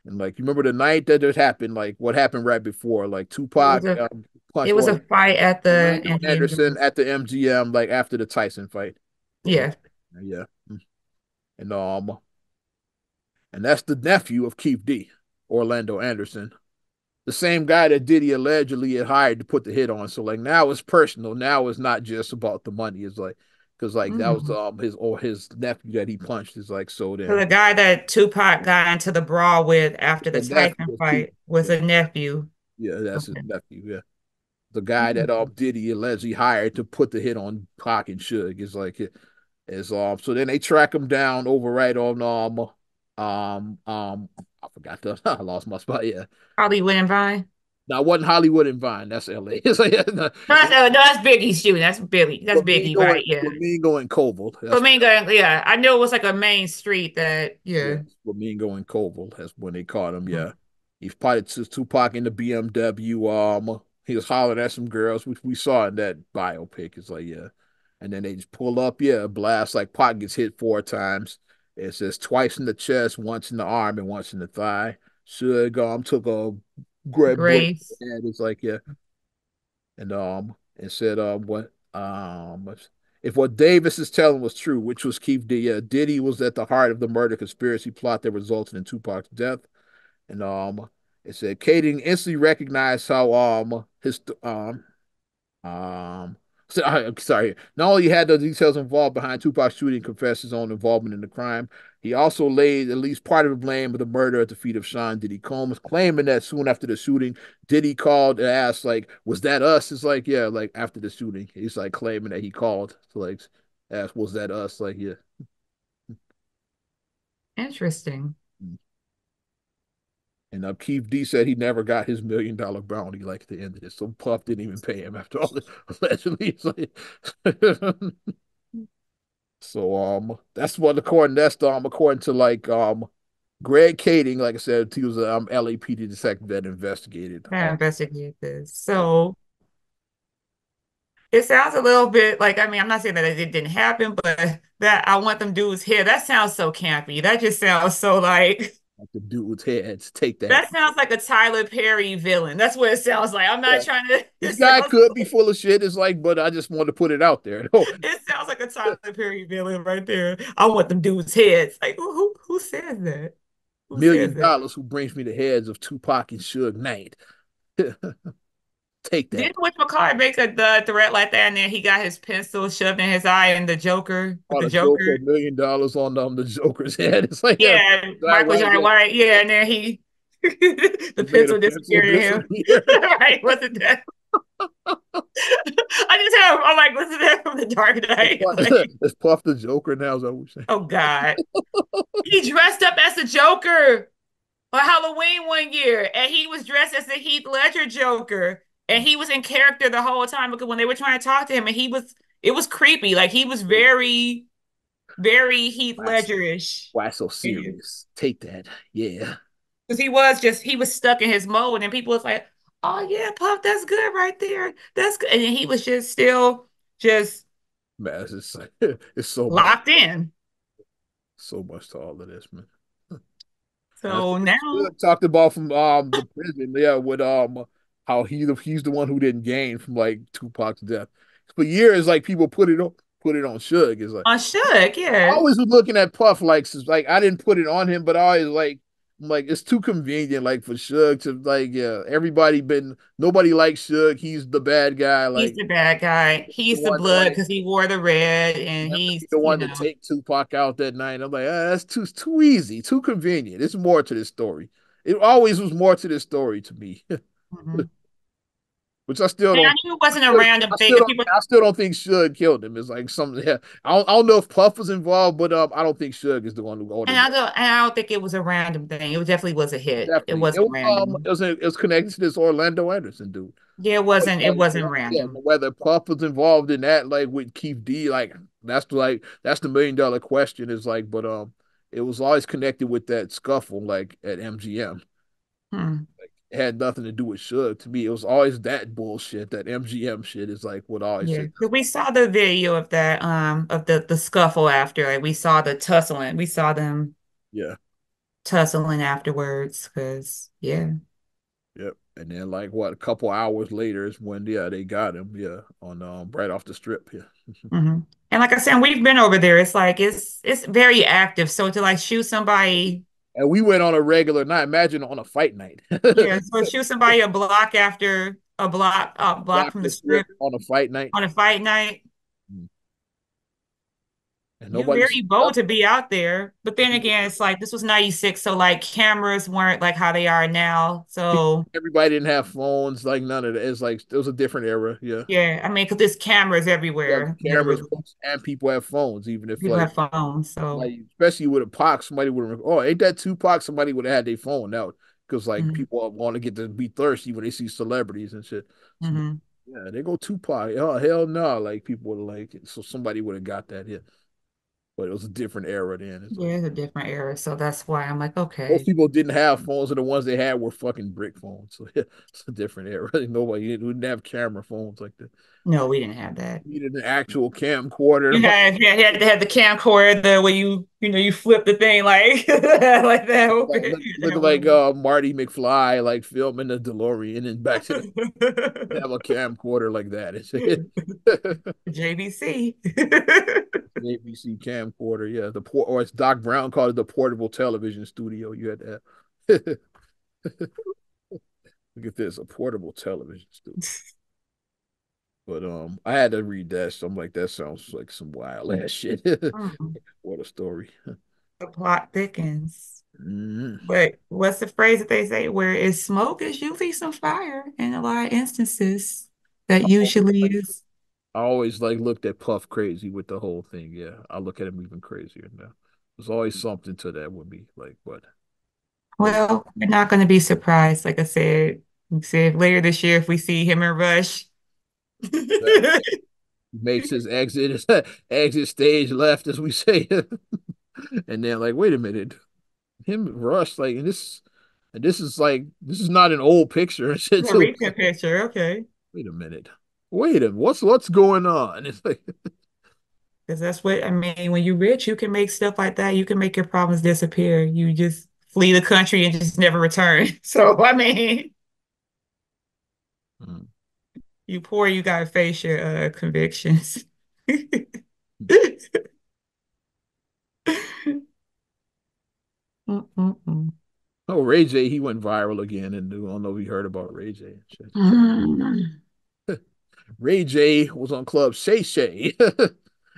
Speaker 1: and like you remember the night that it happened. Like what happened right before? Like
Speaker 2: It was
Speaker 1: Tupac
Speaker 2: a it
Speaker 1: punched
Speaker 2: was
Speaker 1: what
Speaker 2: a fight at the
Speaker 1: Orlando
Speaker 2: MGM
Speaker 1: Anderson
Speaker 2: Grand.
Speaker 1: at the MGM. Like after the Tyson fight.
Speaker 2: Yeah.
Speaker 1: Yeah, and and that's the nephew of Keith D, Orlando Anderson, the same guy that Diddy allegedly had hired to put the hit on. So like now it's personal. Now it's not just about the money. It's like because like that was
Speaker 2: Mm.
Speaker 1: his nephew that he punched. Is like so
Speaker 2: So
Speaker 1: then
Speaker 2: the guy that Tupac got into the brawl with after the
Speaker 1: the nephew
Speaker 2: Tyson
Speaker 1: of Keith.
Speaker 2: fight was
Speaker 1: Yeah,
Speaker 2: a nephew.
Speaker 1: yeah, that's his
Speaker 2: Okay.
Speaker 1: nephew. Yeah, the guy that
Speaker 2: Mm.
Speaker 1: Diddy allegedly hired to put the hit on Pac and Suge is like is so then they track him down over right on I forgot the I lost my spot. Yeah.
Speaker 2: Hollywood and Vine.
Speaker 1: Now, it wasn't Hollywood and Vine. That's LA. It's like, no,
Speaker 2: No, that's Biggie's shooting. That's Billy. That's Biggie,
Speaker 1: Flamingo
Speaker 2: right? Yeah.
Speaker 1: Flamingo and Koval. That's what,
Speaker 2: Flamingo, yeah. I knew it was like a main street that,
Speaker 1: yeah,
Speaker 2: yeah.
Speaker 1: Flamingo and Koval. That's when they caught him. Yeah, he spotted Tupac in the BMW. He was hollering at some girls, which we saw in that biopic. It's like, yeah, and then they just pull up. Yeah, blast like Pac gets hit 4 times. It says twice in the chest, once in the arm, and once in the thigh. Suge took a great bullet.
Speaker 2: Grace.
Speaker 1: And it's like, yeah, and said what if what Davis is telling was true, which was Keith D. Diddy was at the heart of the murder conspiracy plot that resulted in Tupac's death, and it said Kading instantly recognized how his So, I'm sorry. Not only had the details involved behind Tupac's shooting confess his own involvement in the crime, he also laid at least part of the blame of the murder at the feet of Sean Diddy Combs, claiming that soon after the shooting, Diddy called and asked, like, was that us? It's like, yeah, like after the shooting. He's like claiming that he called to like ask, was that us? Like, yeah.
Speaker 2: Interesting.
Speaker 1: And Keith D said he never got his $1 million bounty like at the end of this. So Puff didn't even pay him after all the allegedly. It's like so that's what according to like Greg Kading, like I said, he was a LAPD detective that investigated.
Speaker 2: I investigate this.
Speaker 1: Yeah,
Speaker 2: So it sounds a little bit like, I mean, I'm not saying that it didn't happen, but that I want them dudes here. That sounds so campy. That just sounds so like
Speaker 1: like the dude's heads take that.
Speaker 2: that sounds like a Tyler Perry villain. That's what it sounds like. I'm not
Speaker 1: Yeah.
Speaker 2: trying to.
Speaker 1: This guy could be full of shit. It's like, but I just want to put it out there. No,
Speaker 2: It sounds like a Tyler Perry villain right there. I want them dudes' heads. Like who says that? Who says
Speaker 1: million
Speaker 2: that?
Speaker 1: dollars who brings me the heads of Tupac and Suge Knight. Take that.
Speaker 2: Didn't whatchamacallit make the threat like that, and then he got his pencil shoved in his eye, and the Joker with
Speaker 1: On
Speaker 2: the
Speaker 1: a joke
Speaker 2: Joker.
Speaker 1: for $1 million on the Joker's head. It's like, yeah,
Speaker 2: Yeah,
Speaker 1: that
Speaker 2: Michael
Speaker 1: right.
Speaker 2: Jai
Speaker 1: Yeah,
Speaker 2: White. Yeah, and then he
Speaker 1: he
Speaker 2: the
Speaker 1: made a
Speaker 2: pencil
Speaker 1: pencil
Speaker 2: disappeared in him.
Speaker 1: disappear.
Speaker 2: Right? Wasn't that? I just have. I'm like, wasn't that from the Dark Knight? Like,
Speaker 1: It's Puff the Joker now. Is that what we're saying?
Speaker 2: oh God, he dressed up as the Joker on Halloween one year, and he was dressed as the Heath Ledger Joker, and he was in character the whole time because when they were trying to talk to him, and it was creepy. Like he was very, very Heath
Speaker 1: Why so,
Speaker 2: Ledger-ish.
Speaker 1: why so
Speaker 2: Because
Speaker 1: serious? Take that. Yeah.
Speaker 2: he was stuck in his mode, and people was like, "Oh yeah, Puff, that's good right there. That's good," and he was just still just
Speaker 1: Man, it's, just, it's so much,
Speaker 2: locked in.
Speaker 1: so much to all of this, man. And
Speaker 2: So now,
Speaker 1: talked about from the prison, yeah, with how he's the one who didn't gain from like Tupac's death. For years, like people put it on Suge. It's like
Speaker 2: on Shook,
Speaker 1: I
Speaker 2: yeah,
Speaker 1: always was looking at Puff like I didn't put it on him, but I always like I'm like it's too convenient like for Suge to like yeah everybody been nobody likes Suge. He's the bad guy.
Speaker 2: he's
Speaker 1: Like
Speaker 2: the bad guy.
Speaker 1: the
Speaker 2: He's the
Speaker 1: one to
Speaker 2: blood
Speaker 1: like
Speaker 2: because he wore the red, and
Speaker 1: have to be
Speaker 2: he's,
Speaker 1: the one to take Tupac out that night. I'm like that's too easy, too convenient. It's more to this story. It always was more to this story to me,
Speaker 2: mhm.
Speaker 1: which I still
Speaker 2: And I
Speaker 1: don't.
Speaker 2: knew it wasn't a random thing because people,
Speaker 1: I still don't think Suge killed him. It's like something. Yeah, I don't know if Puff was involved, but I don't think Suge is the one who ordered.
Speaker 2: and I don't think it was a random thing. It definitely was a hit. It
Speaker 1: Definitely.
Speaker 2: wasn't random.
Speaker 1: It was connected to this Orlando Anderson dude.
Speaker 2: Yeah, it wasn't
Speaker 1: Yeah,
Speaker 2: random.
Speaker 1: but whether Puff was involved in that, like with Keith D, that's the $1 million question. Is like, but it was always connected with that scuffle, like at MGM.
Speaker 2: Hmm.
Speaker 1: Like it had nothing to do with Suge. To me, it was always that bullshit. That MGM shit is like what I always
Speaker 2: Yeah,
Speaker 1: say.
Speaker 2: 'cause we saw the video of that of the scuffle after. Like we saw the tussling. We saw them
Speaker 1: Yeah.
Speaker 2: tussling afterwards. Because yeah.
Speaker 1: Yep. And then like what a couple hours later is when they got him, yeah, on right off the strip, yeah.
Speaker 2: Hmm. And like I said, we've been over there. It's like it's very active. So to like shoot somebody,
Speaker 1: And we went on a regular night. Imagine on a fight night.
Speaker 2: yeah, so shoot somebody a block after a block
Speaker 1: Block
Speaker 2: from the
Speaker 1: the strip
Speaker 2: strip
Speaker 1: on a fight night.
Speaker 2: on a fight night.
Speaker 1: And
Speaker 2: You're
Speaker 1: nobody
Speaker 2: very bold to be out there. But then again, it's like this was 96, so like cameras weren't like how they are now. So
Speaker 1: everybody didn't have phones, like none of that. It's like it was a different era, yeah.
Speaker 2: yeah, I mean, because there's cameras
Speaker 1: Yeah,
Speaker 2: everywhere,
Speaker 1: cameras
Speaker 2: literally.
Speaker 1: and people have phones, even if
Speaker 2: People
Speaker 1: like
Speaker 2: have phones. So
Speaker 1: especially with a Pac, somebody would have oh, ain't that Tupac? Somebody would have had their phone out because like
Speaker 2: mhm,
Speaker 1: people want to get to be thirsty when they see celebrities and shit. So,
Speaker 2: mhm.
Speaker 1: yeah, they go Tupac. Oh hell no! Like people would like so somebody would have got that hit, but it was a different era then. It's
Speaker 2: Yeah,
Speaker 1: like
Speaker 2: it's a different era. So that's why I'm like,
Speaker 1: most
Speaker 2: okay.
Speaker 1: people didn't have phones, and the ones they had were fucking brick phones. So yeah, it's a different era. Nobody didn't have camera phones like that.
Speaker 2: No, we didn't have that.
Speaker 1: You needed an actual camcorder.
Speaker 2: You had to have the camcorder the where you flip the thing like like that
Speaker 1: Like,
Speaker 2: open.
Speaker 1: looking like Marty McFly, like filming the DeLorean and back to the have a camcorder like that. It's
Speaker 2: JVC.
Speaker 1: ABC camcorder, yeah. Or it's Doc Brown called it the portable television studio. You had that. Look at this, a portable television studio. But I had to read that. So I'm like, that sounds like some wild ass shit.
Speaker 2: Mm.
Speaker 1: What a story.
Speaker 2: The plot thickens.
Speaker 1: Mhm.
Speaker 2: But what's the phrase that they say? Where is smoke is usually some fire in a lot of instances. That usually is.
Speaker 1: I always like looked at Puff crazy with the whole thing. Yeah, I look at him even crazier now. There's always something to that with me. Like, what is
Speaker 2: Well, we're not going to be surprised. Like I said, we said later this year if we see him in Rush.
Speaker 1: that? He makes his exit exit stage left, as we say, and then like, wait a minute, him Rush like and this is like this is not an old picture and shit
Speaker 2: A
Speaker 1: too.
Speaker 2: recent picture, okay.
Speaker 1: Wait a minute, wait a minute, what's going on? It's like,
Speaker 2: Because that's what I mean. When you're rich, you can make stuff like that. You can make your problems disappear. You just flee the country and just never return. So, I mean,
Speaker 1: mm.
Speaker 2: you poor, you got to face your convictions. Mm-mm-mm.
Speaker 1: Oh, Ray J, he went viral again, and I don't know if you heard about Ray J and shit.
Speaker 2: Mm.
Speaker 1: Ray J was on Club Shay Shay,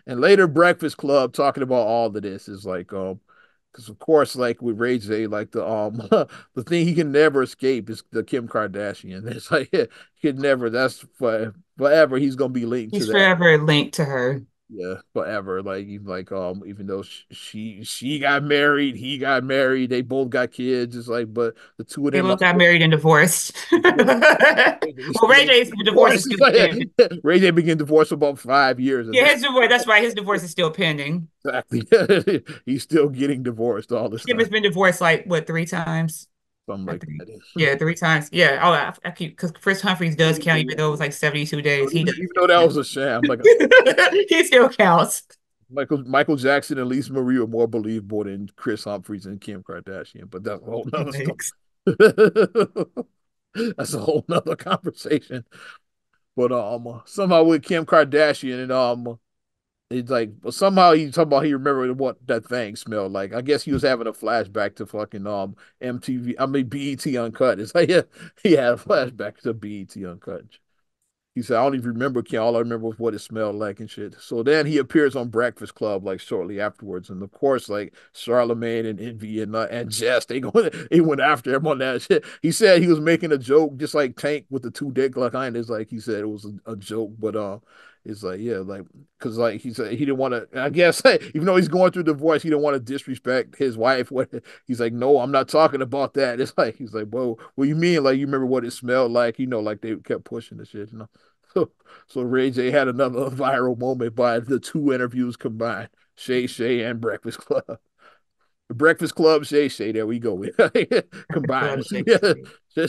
Speaker 1: and later Breakfast Club talking about all of this is like because of course like with Ray J like the the thing he can never escape is the Kim Kardashian. It's like he could never. That's forever. He's gonna be linked to
Speaker 2: He's
Speaker 1: that.
Speaker 2: forever linked to her.
Speaker 1: Yeah, forever. Even though she got married, he got married, they both got kids. It's like, but the two of
Speaker 2: They
Speaker 1: them are
Speaker 2: both got married and divorced. Well, Ray
Speaker 1: still
Speaker 2: J's divorce is
Speaker 1: divorced.
Speaker 2: still
Speaker 1: It's like,
Speaker 2: pending.
Speaker 1: Ray J been divorced for about 5 years, and
Speaker 2: Yeah,
Speaker 1: that
Speaker 2: his divorce, that's right. His divorce is still pending.
Speaker 1: exactly he's still getting divorced all this
Speaker 2: Kim
Speaker 1: time,
Speaker 2: has been divorced like what, 3 times?
Speaker 1: something
Speaker 2: I
Speaker 1: like
Speaker 2: think.
Speaker 1: that.
Speaker 2: Yeah, 3 times. Yeah. Oh, I keep because Chris Humphries does count, even though it was like 72 days. He does
Speaker 1: Even though that was a sham, like
Speaker 2: count. He still counts.
Speaker 1: Michael Jackson and Lisa Marie are more believable than Chris Humphries and Kim Kardashian, but that's a whole nother story.
Speaker 2: Yikes.
Speaker 1: That's a whole nother conversation. But somehow with Kim Kardashian and it's like somehow he talking about he remembered what that thing smelled like. I guess he was having a flashback to fucking MTV. I mean BET Uncut. It's like, yeah, he had a flashback to BET Uncut. He said, I don't even remember Kim. All I remember was what it smelled like and shit. So then he appears on Breakfast Club like shortly afterwards. And of course, like Charlemagne and Envy and Jess, they went after him on that shit. He said he was making a joke, just like Tank with the two dick like kind. It's like he said it was a joke, but it's like, yeah, like because like he said he didn't want to. I guess even though he's going through divorce, he didn't want to disrespect his wife. What he's like, no, I'm not talking about that. It's like he's like, whoa, what you mean? Like you remember what it smelled like? Like they kept pushing the shit, you know. So, so Ray J had another viral moment by the two interviews combined, Shay Shay and Breakfast Club. Breakfast Club, Shay Shay. There we go.
Speaker 2: Club
Speaker 1: Combined.
Speaker 2: Shay
Speaker 1: Yeah.
Speaker 2: Shay.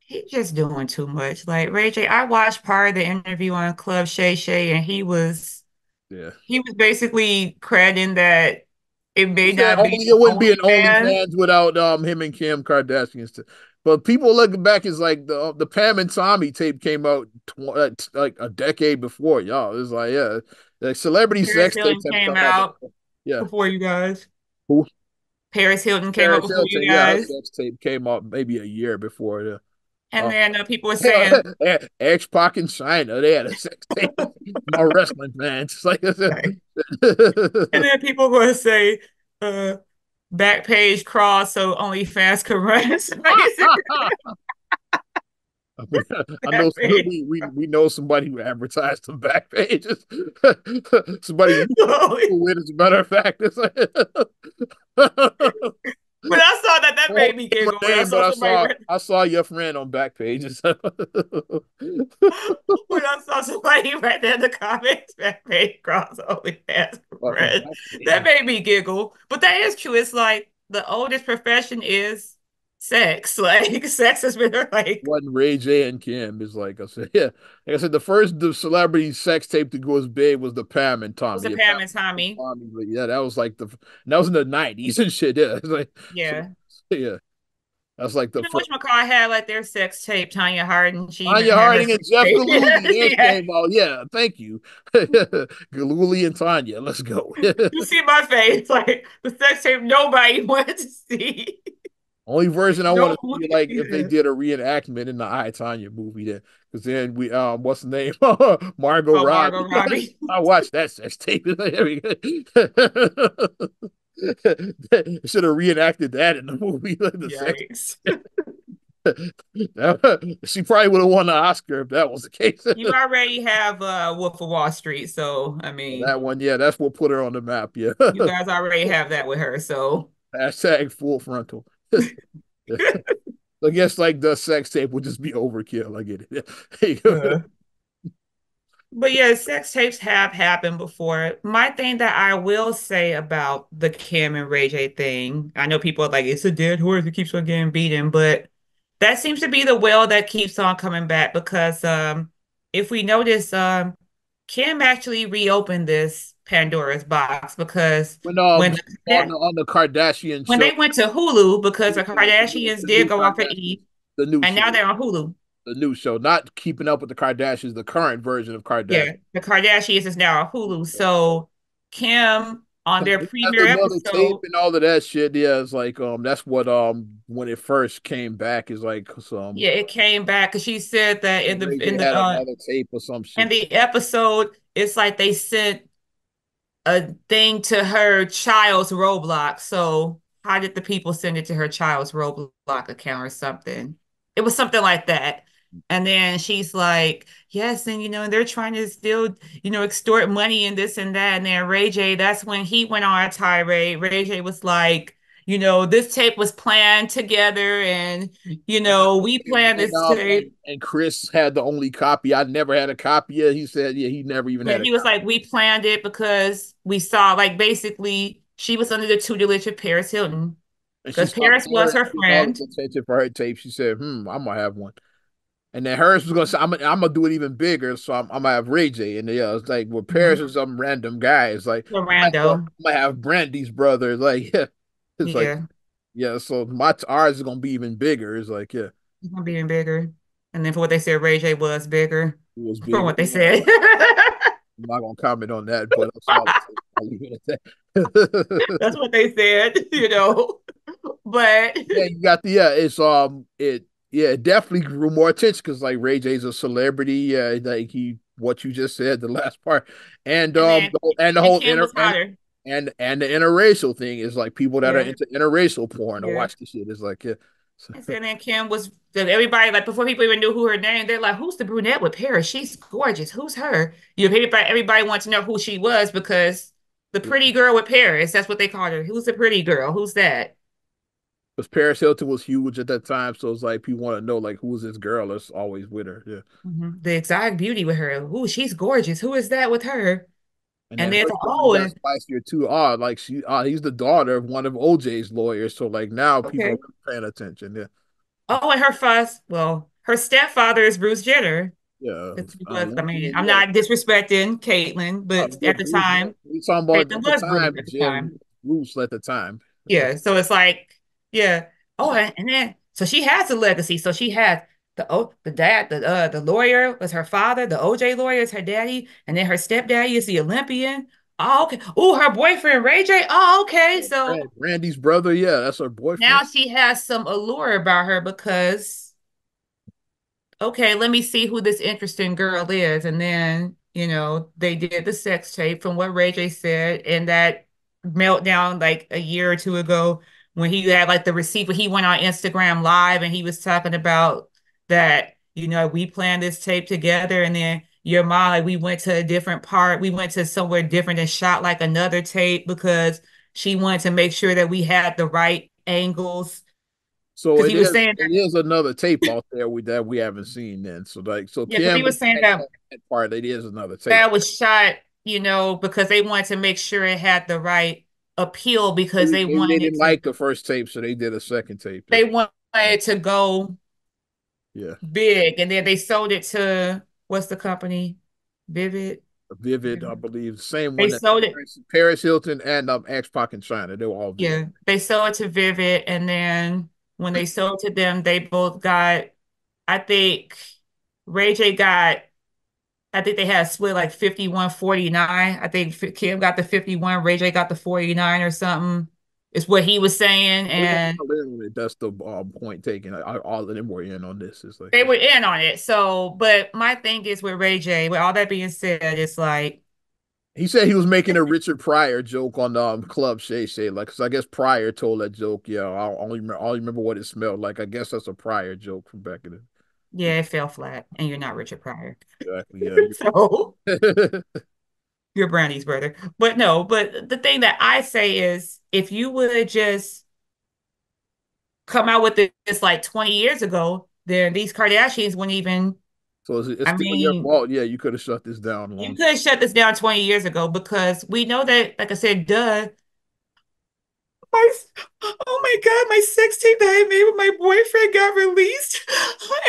Speaker 2: He's just doing too much. Like Ray J, I watched part of the interview on Club Shay Shay, and
Speaker 1: Yeah.
Speaker 2: he was basically crediting that it
Speaker 1: He
Speaker 2: may
Speaker 1: said
Speaker 2: not be
Speaker 1: only it wouldn't be an
Speaker 2: OnlyFans.
Speaker 1: OnlyFans without him and Kim Kardashian. But people looking back is like the Pam and Tommy tape came out like a decade before y'all. It's like, yeah, like celebrity
Speaker 2: Paris
Speaker 1: sex tapes
Speaker 2: Hilton
Speaker 1: have
Speaker 2: came
Speaker 1: come out
Speaker 2: out
Speaker 1: before. Yeah.
Speaker 2: before you guys.
Speaker 1: Who?
Speaker 2: Paris Hilton came out
Speaker 1: Paris
Speaker 2: before you
Speaker 1: Hilton, yeah, her
Speaker 2: guys.
Speaker 1: sex tape came out maybe a year before the
Speaker 2: And then people were saying,
Speaker 1: yeah, X Pac in China, they had a sex tape. My wrestling fans, it's like
Speaker 2: like, and then people were going to say, uh, back page cross so OnlyFans could run.
Speaker 1: I mean, I know
Speaker 2: Back page.
Speaker 1: we know somebody who advertised the back pages. Somebody we with, as a matter of fact. It's like,
Speaker 2: When I saw that,
Speaker 1: I
Speaker 2: that
Speaker 1: won't
Speaker 2: made me
Speaker 1: name
Speaker 2: giggle.
Speaker 1: her
Speaker 2: When I
Speaker 1: name, but
Speaker 2: saw somebody,
Speaker 1: I saw your friend on back pages.
Speaker 2: when I saw somebody right there in the comments, back page cross OnlyFans
Speaker 1: Fucking
Speaker 2: run,
Speaker 1: back
Speaker 2: that
Speaker 1: pages.
Speaker 2: made me giggle. But that is true. It's like the oldest profession is sex. Like sex has been like
Speaker 1: Wasn't Ray J and Kim is like I said, yeah. Like I said, the celebrity sex tape to go as big was the Pam and
Speaker 2: was
Speaker 1: Tommy.
Speaker 2: a
Speaker 1: Yeah,
Speaker 2: Pam
Speaker 1: Pam
Speaker 2: and
Speaker 1: and
Speaker 2: Tommy.
Speaker 1: Tommy, but yeah, that was like that was in the 90s and shit. Yeah. It's like so
Speaker 2: Yeah.
Speaker 1: yeah. That's like
Speaker 2: You
Speaker 1: the
Speaker 2: know
Speaker 1: first
Speaker 2: which McCall had like their sex tape, Tanya Hardin. She even
Speaker 1: Tanya
Speaker 2: had her
Speaker 1: Harding and
Speaker 2: sex
Speaker 1: Jeff
Speaker 2: tape.
Speaker 1: Galooly. Theirs
Speaker 2: Yeah.
Speaker 1: came out. Yeah, thank you. Galooly and Tanya. Let's go.
Speaker 2: You see my face, like the sex tape nobody wanted to see.
Speaker 1: Only version I want
Speaker 2: Don't
Speaker 1: to
Speaker 2: look
Speaker 1: see
Speaker 2: at
Speaker 1: like if they
Speaker 2: yeah.
Speaker 1: did a reenactment in the I, Tonya movie then, because then we what's the name Margot
Speaker 2: Oh, Margot
Speaker 1: Robbie.
Speaker 2: Robbie.
Speaker 1: I watched that sex tape. Should have reenacted that in the movie, like the sex.
Speaker 2: Yikes.
Speaker 1: She probably would have won the Oscar if that was the case.
Speaker 2: You already have Wolf of Wall Street, so I mean,
Speaker 1: That one, yeah, that's what put her on the map. Yeah.
Speaker 2: you guys already have that with her. So
Speaker 1: Hashtag full frontal. I guess like the sex tape would just be overkill. I get it.
Speaker 2: uh, but yeah, sex tapes have happened before. My thing that I will say about the Kim and Ray J thing, I know people are like, it's a dead horse that keeps on getting beaten, but that seems to be the well that keeps on coming back because if we notice, Kim actually reopened this Pandora's box because
Speaker 1: when
Speaker 2: when
Speaker 1: on the Kardashian
Speaker 2: when
Speaker 1: show,
Speaker 2: they went to Hulu because the Kardashians
Speaker 1: the
Speaker 2: did
Speaker 1: new
Speaker 2: go off of
Speaker 1: Kardashians,
Speaker 2: E,
Speaker 1: the new
Speaker 2: and now
Speaker 1: show,
Speaker 2: they're on Hulu.
Speaker 1: the new show, not keeping up with the Kardashians, the current version of Kardashian.
Speaker 2: Yeah, the Kardashians is now on Hulu. So Kim on their
Speaker 1: That's
Speaker 2: premiere
Speaker 1: another tape
Speaker 2: episode,
Speaker 1: and all of that shit. Yeah, it's like that's what when it first came back is like some
Speaker 2: yeah, it came back because she said that in the
Speaker 1: Ray J had another tape or some
Speaker 2: in
Speaker 1: shit.
Speaker 2: the episode, it's like they sent a thing to her child's Roblox. So how did the people send it to her child's Roblox account or something? It was something like that. And then she's like, yes, and they're trying to still, extort money and this and that. And then Ray J, that's when he went on a tirade. Ray J was like, this tape was planned together and we planned this tape.
Speaker 1: And Chris had the only copy. I never had a copy. Yeah, he said, yeah, he never even
Speaker 2: Yeah,
Speaker 1: had a
Speaker 2: he was
Speaker 1: copy.
Speaker 2: like, we planned it because we saw like basically she was under the tutelage of Paris Hilton
Speaker 1: And she
Speaker 2: because
Speaker 1: saw
Speaker 2: Paris was
Speaker 1: Paris
Speaker 2: her
Speaker 1: getting all
Speaker 2: friend.
Speaker 1: this attention for her tape. She said, I'm gonna have one. And then Harris was gonna say, I'm gonna do it even bigger, so I'm gonna have Ray J. And yeah, it's like, well, Paris
Speaker 2: Mhm.
Speaker 1: is some random guy. It's like
Speaker 2: Orlando.
Speaker 1: I'm gonna have Brandy's brother. Like, yeah, it's like,
Speaker 2: Yeah,
Speaker 1: yeah. So my ours is gonna be even bigger. It's like, yeah,
Speaker 2: he's gonna be even bigger. And then for what they said, Ray J was bigger
Speaker 1: it was
Speaker 2: from
Speaker 1: bigger.
Speaker 2: what they said.
Speaker 1: I'm not gonna comment on that, but I saw the tape. I'll leave it at that.
Speaker 2: That's what they said. But
Speaker 1: Yeah, you got the yeah. It's yeah, it definitely grew more attention because like Ray J's a celebrity. Yeah, like he what you just said the last part, and
Speaker 2: and then
Speaker 1: and the
Speaker 2: and
Speaker 1: whole
Speaker 2: Kim was hotter.
Speaker 1: and the interracial thing is like people that are
Speaker 2: Yeah,
Speaker 1: into interracial porn to
Speaker 2: yeah.
Speaker 1: watch the shit. It's like yeah,
Speaker 2: And so then Kim was everybody like before people even knew who her name, they're like, "Who's the brunette with Paris? She's gorgeous. Who's her?" Everybody wants to know who she was because the pretty girl with Paris. That's what they called her. Who's the pretty girl? Who's that?
Speaker 1: because Paris Hilton was huge at that time, so it's like people want to know like who's this girl that's always with her. Yeah,
Speaker 2: The exotic beauty with her. Ooh, she's gorgeous. Who is that with her?
Speaker 1: and
Speaker 2: And
Speaker 1: then
Speaker 2: then
Speaker 1: her
Speaker 2: it's like,
Speaker 1: story
Speaker 2: oh,
Speaker 1: got
Speaker 2: and
Speaker 1: spicier too. Like he's the daughter of one of OJ's lawyers, so like now people are
Speaker 2: okay.
Speaker 1: really paying attention. Yeah.
Speaker 2: Oh, and her stepfather is Bruce Jenner.
Speaker 1: Yeah,
Speaker 2: I mean,
Speaker 1: Olympian.
Speaker 2: I'm
Speaker 1: Yeah,
Speaker 2: not disrespecting Caitlyn, but
Speaker 1: yeah.
Speaker 2: at the time,
Speaker 1: We talking about
Speaker 2: Caitlyn
Speaker 1: at the
Speaker 2: was Bruce
Speaker 1: time.
Speaker 2: at the
Speaker 1: Yeah,
Speaker 2: time.
Speaker 1: Bruce at the time.
Speaker 2: Yeah, so it's like, yeah. Oh, and then so she has a legacy. So she has the dad, the lawyer was her father, the OJ lawyer is her daddy, and then her stepdaddy is the Olympian. Oh, okay. Oh, her boyfriend Ray J. Oh, okay. So
Speaker 1: Randy's brother. Yeah, that's her boyfriend.
Speaker 2: now she has some allure about her because okay, let me see who this interesting girl is. And then, they did the sex tape from what Ray J said and that meltdown like a year or two ago when he had like the receipt, he went on Instagram Live and he was talking about that, we planned this tape together and then your mom, like we went to a different part, we went to somewhere different and shot like another tape because she wanted to make sure that we had the right angles.
Speaker 1: So
Speaker 2: Because he was saying
Speaker 1: it is another tape out there that we haven't seen then. So like
Speaker 2: yeah, because he
Speaker 1: Kim
Speaker 2: was saying that
Speaker 1: that part it is another tape.
Speaker 2: that was shot, because they wanted to make sure it had the right appeal because they
Speaker 1: Maybe they
Speaker 2: wanted
Speaker 1: didn't
Speaker 2: to
Speaker 1: like the first tape, so they did a second tape.
Speaker 2: they wanted to go
Speaker 1: Yeah.
Speaker 2: big and then they sold it to what's the company? Vivid.
Speaker 1: Vivid, I believe, same
Speaker 2: They
Speaker 1: one that
Speaker 2: sold it.
Speaker 1: Paris Hilton and X Pac in China. They were all Vivid.
Speaker 2: Yeah. They sold it to Vivid and then when they sold to them, they both got I think Ray J got I think they had split like 51-49. I think Kim got the 51, Ray J got the 49 or something. is what he was saying,
Speaker 1: We were
Speaker 2: and
Speaker 1: all in on it. That's the point taken. All of them were in on this. It's like
Speaker 2: they were in on it. So, but my thing is with Ray J, with all that being said, it's like,
Speaker 1: he said he was making a Richard Pryor joke on Club Shay Shay, like, cause I guess Pryor told that joke. Yeah, I only remember what it smelled like. I guess that's a Pryor joke from back in the
Speaker 2: yeah, it fell flat, and you're not Richard Pryor.
Speaker 1: exactly. Yeah,
Speaker 2: So you're Brandy's brother. But no, but the thing that I say is if you would just come out with this like 20 years ago, then these Kardashians wouldn't even,
Speaker 1: so it's
Speaker 2: I
Speaker 1: still your
Speaker 2: mean,
Speaker 1: fault. Yeah, you could have shut this down
Speaker 2: you
Speaker 1: long.
Speaker 2: could shut this down 20 years ago because we know that, like I said, duh. My, oh my God, my sex tape that I made with my boyfriend got released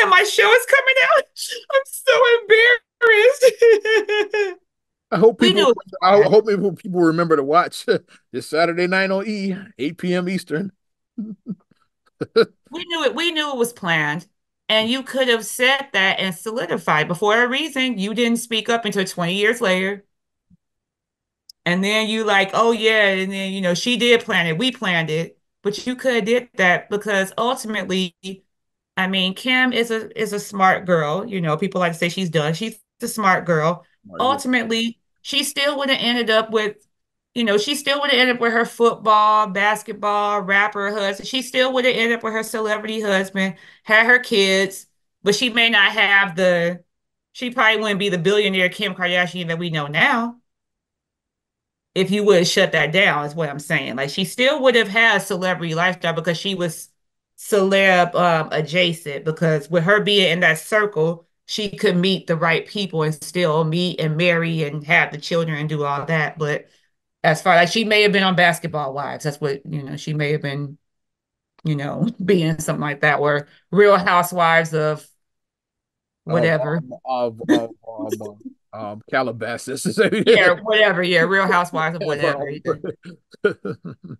Speaker 2: and my show is coming out. I'm so embarrassed.
Speaker 1: I hope
Speaker 2: We knew
Speaker 1: people.
Speaker 2: it was
Speaker 1: I
Speaker 2: planned.
Speaker 1: hope people remember to watch this Saturday night on 8 p.m. Eastern.
Speaker 2: We knew it was planned. And you could have said that and solidified. But for a reason, you didn't speak up until 20 years later. And then you like, oh yeah, and then she did plan it. We planned it. But you could have did that because ultimately, I mean, Kim is a smart girl. People like to say she's done. She's a smart girl.
Speaker 1: Yeah,
Speaker 2: Ultimately, she still would have ended up with, she still would have ended up with her football, basketball, rapper husband. She still would have ended up with her celebrity husband, had her kids, but she may not have she probably wouldn't be the billionaire Kim Kardashian that we know now if you would have shut that down, is what I'm saying. Like she still would have had a celebrity lifestyle because she was celeb adjacent, because with her being in that circle, she could meet the right people and still meet and marry and have the children and do all that. But as far like she may have been on Basketball Wives, that's what she may have been, being something like that, or Real Housewives of
Speaker 1: of
Speaker 2: whatever.
Speaker 1: Calabasas.
Speaker 2: Yeah, whatever. Yeah, Real Housewives of
Speaker 1: Yeah,
Speaker 2: whatever. Yeah.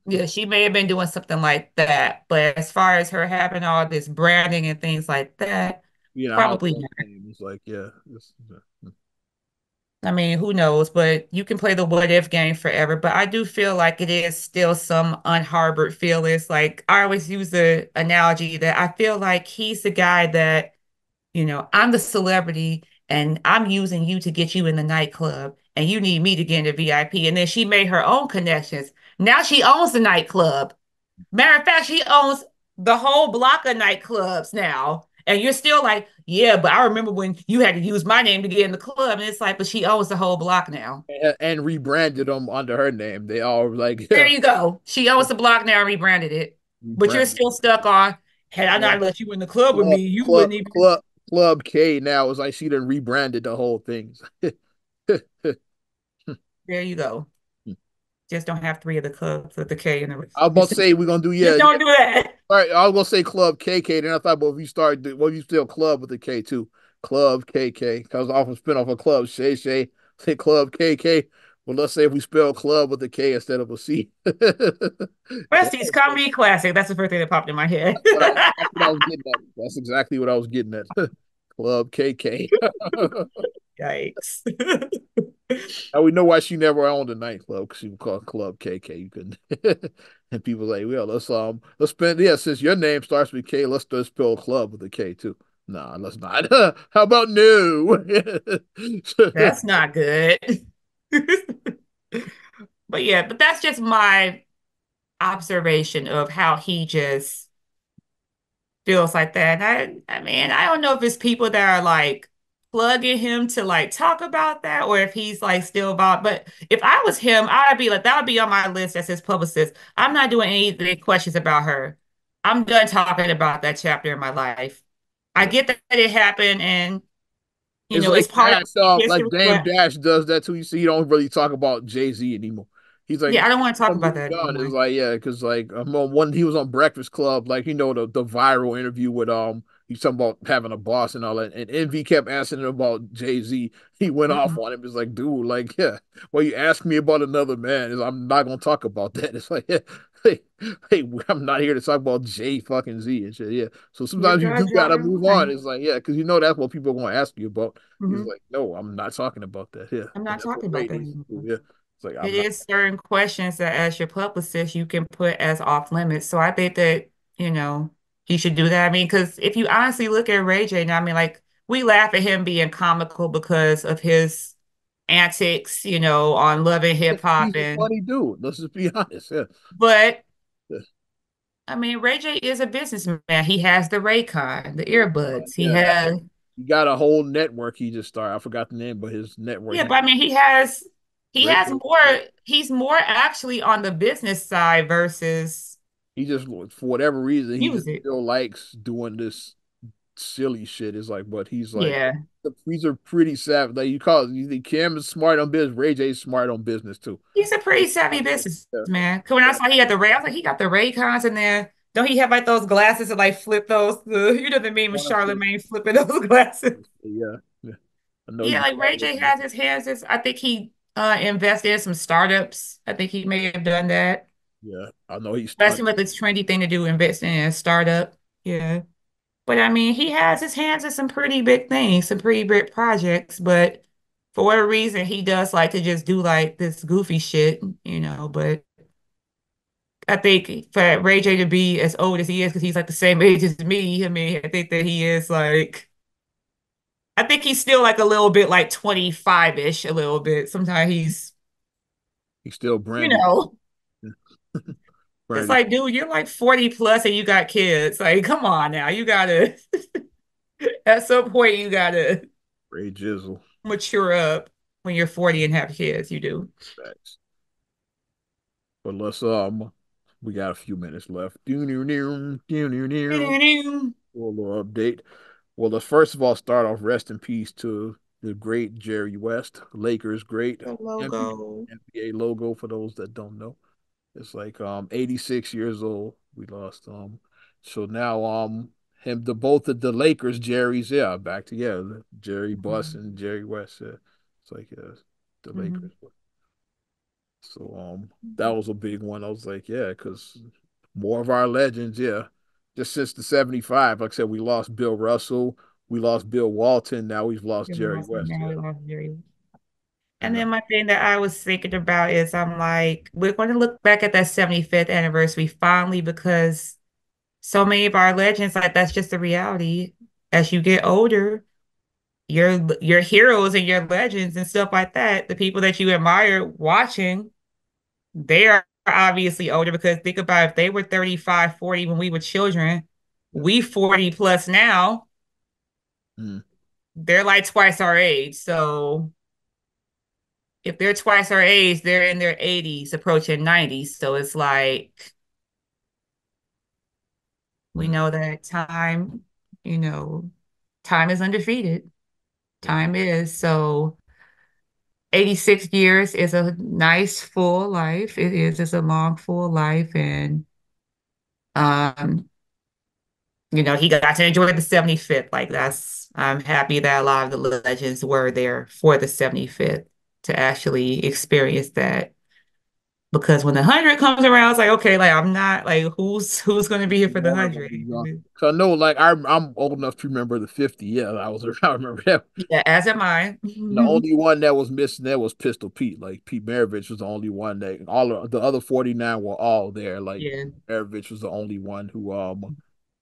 Speaker 2: Yeah, she may have been doing something like that, but as far as her having all this branding and things like that, probably
Speaker 1: household
Speaker 2: not.
Speaker 1: name. It's like, yeah,
Speaker 2: I mean, who knows? But you can play the what if game forever. But I do feel like it is still some unharbored feelings. Like I always use the analogy that I feel like he's the guy that, I'm the celebrity and I'm using you to get you in the nightclub and you need me to get into VIP. And then she made her own connections. Now she owns the nightclub. Matter of fact, she owns the whole block of nightclubs now. And you're still like, yeah, but I remember when you had to use my name to get in the club. And it's like, but she owns the whole block now.
Speaker 1: and rebranded them under her name. They all were like,
Speaker 2: There
Speaker 1: yeah,
Speaker 2: you go. She owns the block now and rebranded it. But you're
Speaker 1: rebranded.
Speaker 2: still stuck on, had I
Speaker 1: Club,
Speaker 2: not let you in the club with me,
Speaker 1: club,
Speaker 2: you
Speaker 1: club,
Speaker 2: wouldn't even.
Speaker 1: club, Club K now is like she done rebranded the whole thing.
Speaker 2: There you go. Just don't have three of the clubs with the K in the
Speaker 1: I was about to
Speaker 2: just,
Speaker 1: say we're gonna do
Speaker 2: just
Speaker 1: yeah.
Speaker 2: don't do that.
Speaker 1: All right, I was gonna say Club KK. Then I thought, well, if you start, well, if you still Club with the K too, Club KK, because off a spin off of Club Shay Shay, say Club KK. Well, let's say if we spell Club with a K instead of a C. Club
Speaker 2: Rusty's Comedy Classic. That's the first thing that popped in my head.
Speaker 1: That's what I was getting at. That's exactly what I was getting at. Club KK.
Speaker 2: Yikes.
Speaker 1: Now we know why she never owned a nightclub because she was called Club KK. You couldn't. And people like, well, let's spend since your name starts with K, let's just spell club with a K too. Nah, let's not. How about no?
Speaker 2: That's not good. But yeah, but that's just my observation of how he just feels like that. I mean, I don't know if it's people that are like plugging him to like talk about that or if he's like still about, but if I was him, I'd be like, that would be on my list as his publicist. I'm not doing any of the questions about her. I'm done talking about that chapter in my life. I
Speaker 1: Yeah.
Speaker 2: get that it happened and
Speaker 1: It's
Speaker 2: it's
Speaker 1: like
Speaker 2: part of
Speaker 1: like
Speaker 2: history,
Speaker 1: Dame
Speaker 2: but
Speaker 1: Dash does that too. You see, he don't really talk about Jay-Z anymore. He's like,
Speaker 2: yeah, I don't want to talk
Speaker 1: I'm
Speaker 2: about
Speaker 1: moved
Speaker 2: that
Speaker 1: on. It's
Speaker 2: anymore.
Speaker 1: like, yeah, because like I'm on one he was on Breakfast Club, like the viral interview with he's talking about having a boss and all that. And Envy kept asking him about Jay-Z. He went off
Speaker 2: Mm-mm.
Speaker 1: on him. It's like, dude, like, yeah, well, you ask me about another man, I'm not gonna talk about that. It's like, yeah, hey, hey, I'm not here to talk about Jay fucking Z and shit. Yeah. So
Speaker 2: You
Speaker 1: sometimes you
Speaker 2: gotta
Speaker 1: do
Speaker 2: draw
Speaker 1: gotta
Speaker 2: the
Speaker 1: move on.
Speaker 2: line.
Speaker 1: It's like, yeah, because that's what people are gonna ask you about. He's
Speaker 2: Mhm.
Speaker 1: like, no, I'm not talking about that. Yeah,
Speaker 2: I'm
Speaker 1: and
Speaker 2: not
Speaker 1: that's what
Speaker 2: talking about
Speaker 1: Ray
Speaker 2: that
Speaker 1: needs to do.
Speaker 2: anymore.
Speaker 1: Yeah. It's like
Speaker 2: It
Speaker 1: I'm not.
Speaker 2: is certain questions that as your publicist you can put as off limits. So I think that, he should do that. I mean, because if you honestly look at Ray J now, I mean, like we laugh at him being comical because of his antics, on Love and Hip Hop
Speaker 1: He's a
Speaker 2: and
Speaker 1: funny dude. Let's just be honest. Yeah.
Speaker 2: but
Speaker 1: Yeah.
Speaker 2: I mean Ray J is a businessman. He has the Raycon, the
Speaker 1: Yeah.
Speaker 2: earbuds. He
Speaker 1: Yeah.
Speaker 2: has
Speaker 1: He got a whole network he just started. I forgot the name, but his network.
Speaker 2: yeah, but I mean he
Speaker 1: Ray
Speaker 2: has
Speaker 1: J,
Speaker 2: more he's more actually on the business side versus
Speaker 1: he just for whatever reason he just
Speaker 2: music.
Speaker 1: still likes doing this silly shit. It's like, but he's like,
Speaker 2: Yeah.
Speaker 1: he's a pretty savage. Like you call it, you think Cam is smart on business, Ray J's smart on business too.
Speaker 2: He's a pretty savvy
Speaker 1: Yeah,
Speaker 2: businessman. Cause when I
Speaker 1: yeah.
Speaker 2: saw he had the Ray, I was like, he got the Raycons in there. Don't he have like those glasses that like flip those? The meme of
Speaker 1: Wanna say-
Speaker 2: Charlemagne flipping those glasses.
Speaker 1: yeah, yeah. I know
Speaker 2: Yeah,
Speaker 1: he's
Speaker 2: like Ray J has his hands. I think he invested in some startups. I think he may have done that.
Speaker 1: yeah. I know he's
Speaker 2: That seemed like this trendy thing to do, investing in a startup. Yeah. But I mean, he has his hands in some pretty big things, some pretty big projects. But for whatever reason, he does like to just do like this goofy shit. But I think for Ray J to be as old as he is, because he's like the same age as me, I mean, I think that he is like, I think he's still like a little bit like 25-ish, a little bit. Sometimes
Speaker 1: he's still
Speaker 2: you
Speaker 1: brand
Speaker 2: know,
Speaker 1: new.
Speaker 2: it's
Speaker 1: Brand new.
Speaker 2: like, dude, you're like 40 plus and you got kids. Like, come on now. You gotta, at some point, you gotta
Speaker 1: Ray Jizzle.
Speaker 2: mature up when you're 40 and have kids. You do.
Speaker 1: Facts. But let's we got a few minutes left. A little update. Well, let's first of all start off rest in peace to the great Jerry West, Lakers great
Speaker 2: The
Speaker 1: NBA,
Speaker 2: logo.
Speaker 1: NBA logo for those that don't know. It's like 86 years old. We lost so now him the both of the Lakers, Jerry's back together. Jerry Buss
Speaker 2: Mhm.
Speaker 1: and Jerry West. It's like the Lakers.
Speaker 2: Mhm.
Speaker 1: So that was a big one. I was like, yeah, because more of our legends, yeah. Just since the 75, like I said, we lost Bill Russell, we lost Bill Walton, now we've lost Jerry West,
Speaker 2: Now
Speaker 1: yeah.
Speaker 2: we lost Jerry. And
Speaker 1: And
Speaker 2: then my thing that I was thinking about is I'm like, we're going to look back at that 75th anniversary finally because so many of our legends, like that's just the reality. As you get older, your heroes and your legends and stuff like that, the people that you admire watching, they are obviously older because think about if they were 35, 40 when we were children, we 40 plus now,
Speaker 1: mm,
Speaker 2: they're like twice our age. So if they're twice our age, they're in their 80s, approaching 90s. So it's like we
Speaker 1: mm,
Speaker 2: know that you know, time is undefeated.
Speaker 1: yeah,
Speaker 2: Time is. So 86 years is a nice full life. It is. It's a long full life. And um, he got to enjoy the 75th. Like I'm happy that a lot of the legends were there for the 75th to actually experience that. Because when the 100 comes around, it's like, okay, like I'm not like who's gonna be here for the
Speaker 1: one of them
Speaker 2: 100?
Speaker 1: is young. So I know, like I'm old enough to remember the 50. Yeah, I was I remember that.
Speaker 2: Yeah, as am I.
Speaker 1: And the only one that was missing there was Pistol Pete. Like Pete Maravich was the only one that all of the other 49 were all there. Like
Speaker 2: Yeah.
Speaker 1: Maravich was the only one who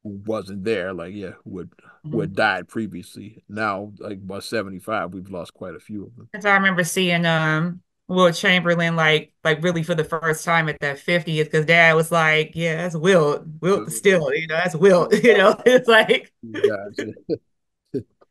Speaker 1: wasn't there. Like yeah, who
Speaker 2: Mhm.
Speaker 1: had died previously. Now like by 75, we've lost quite a few of them.
Speaker 2: As I remember seeing Will Chamberlain like really for the first time at that 50th because dad was like, yeah, that's Wilt. Wilt still, that's Wilt, it's like
Speaker 1: These guys, yeah.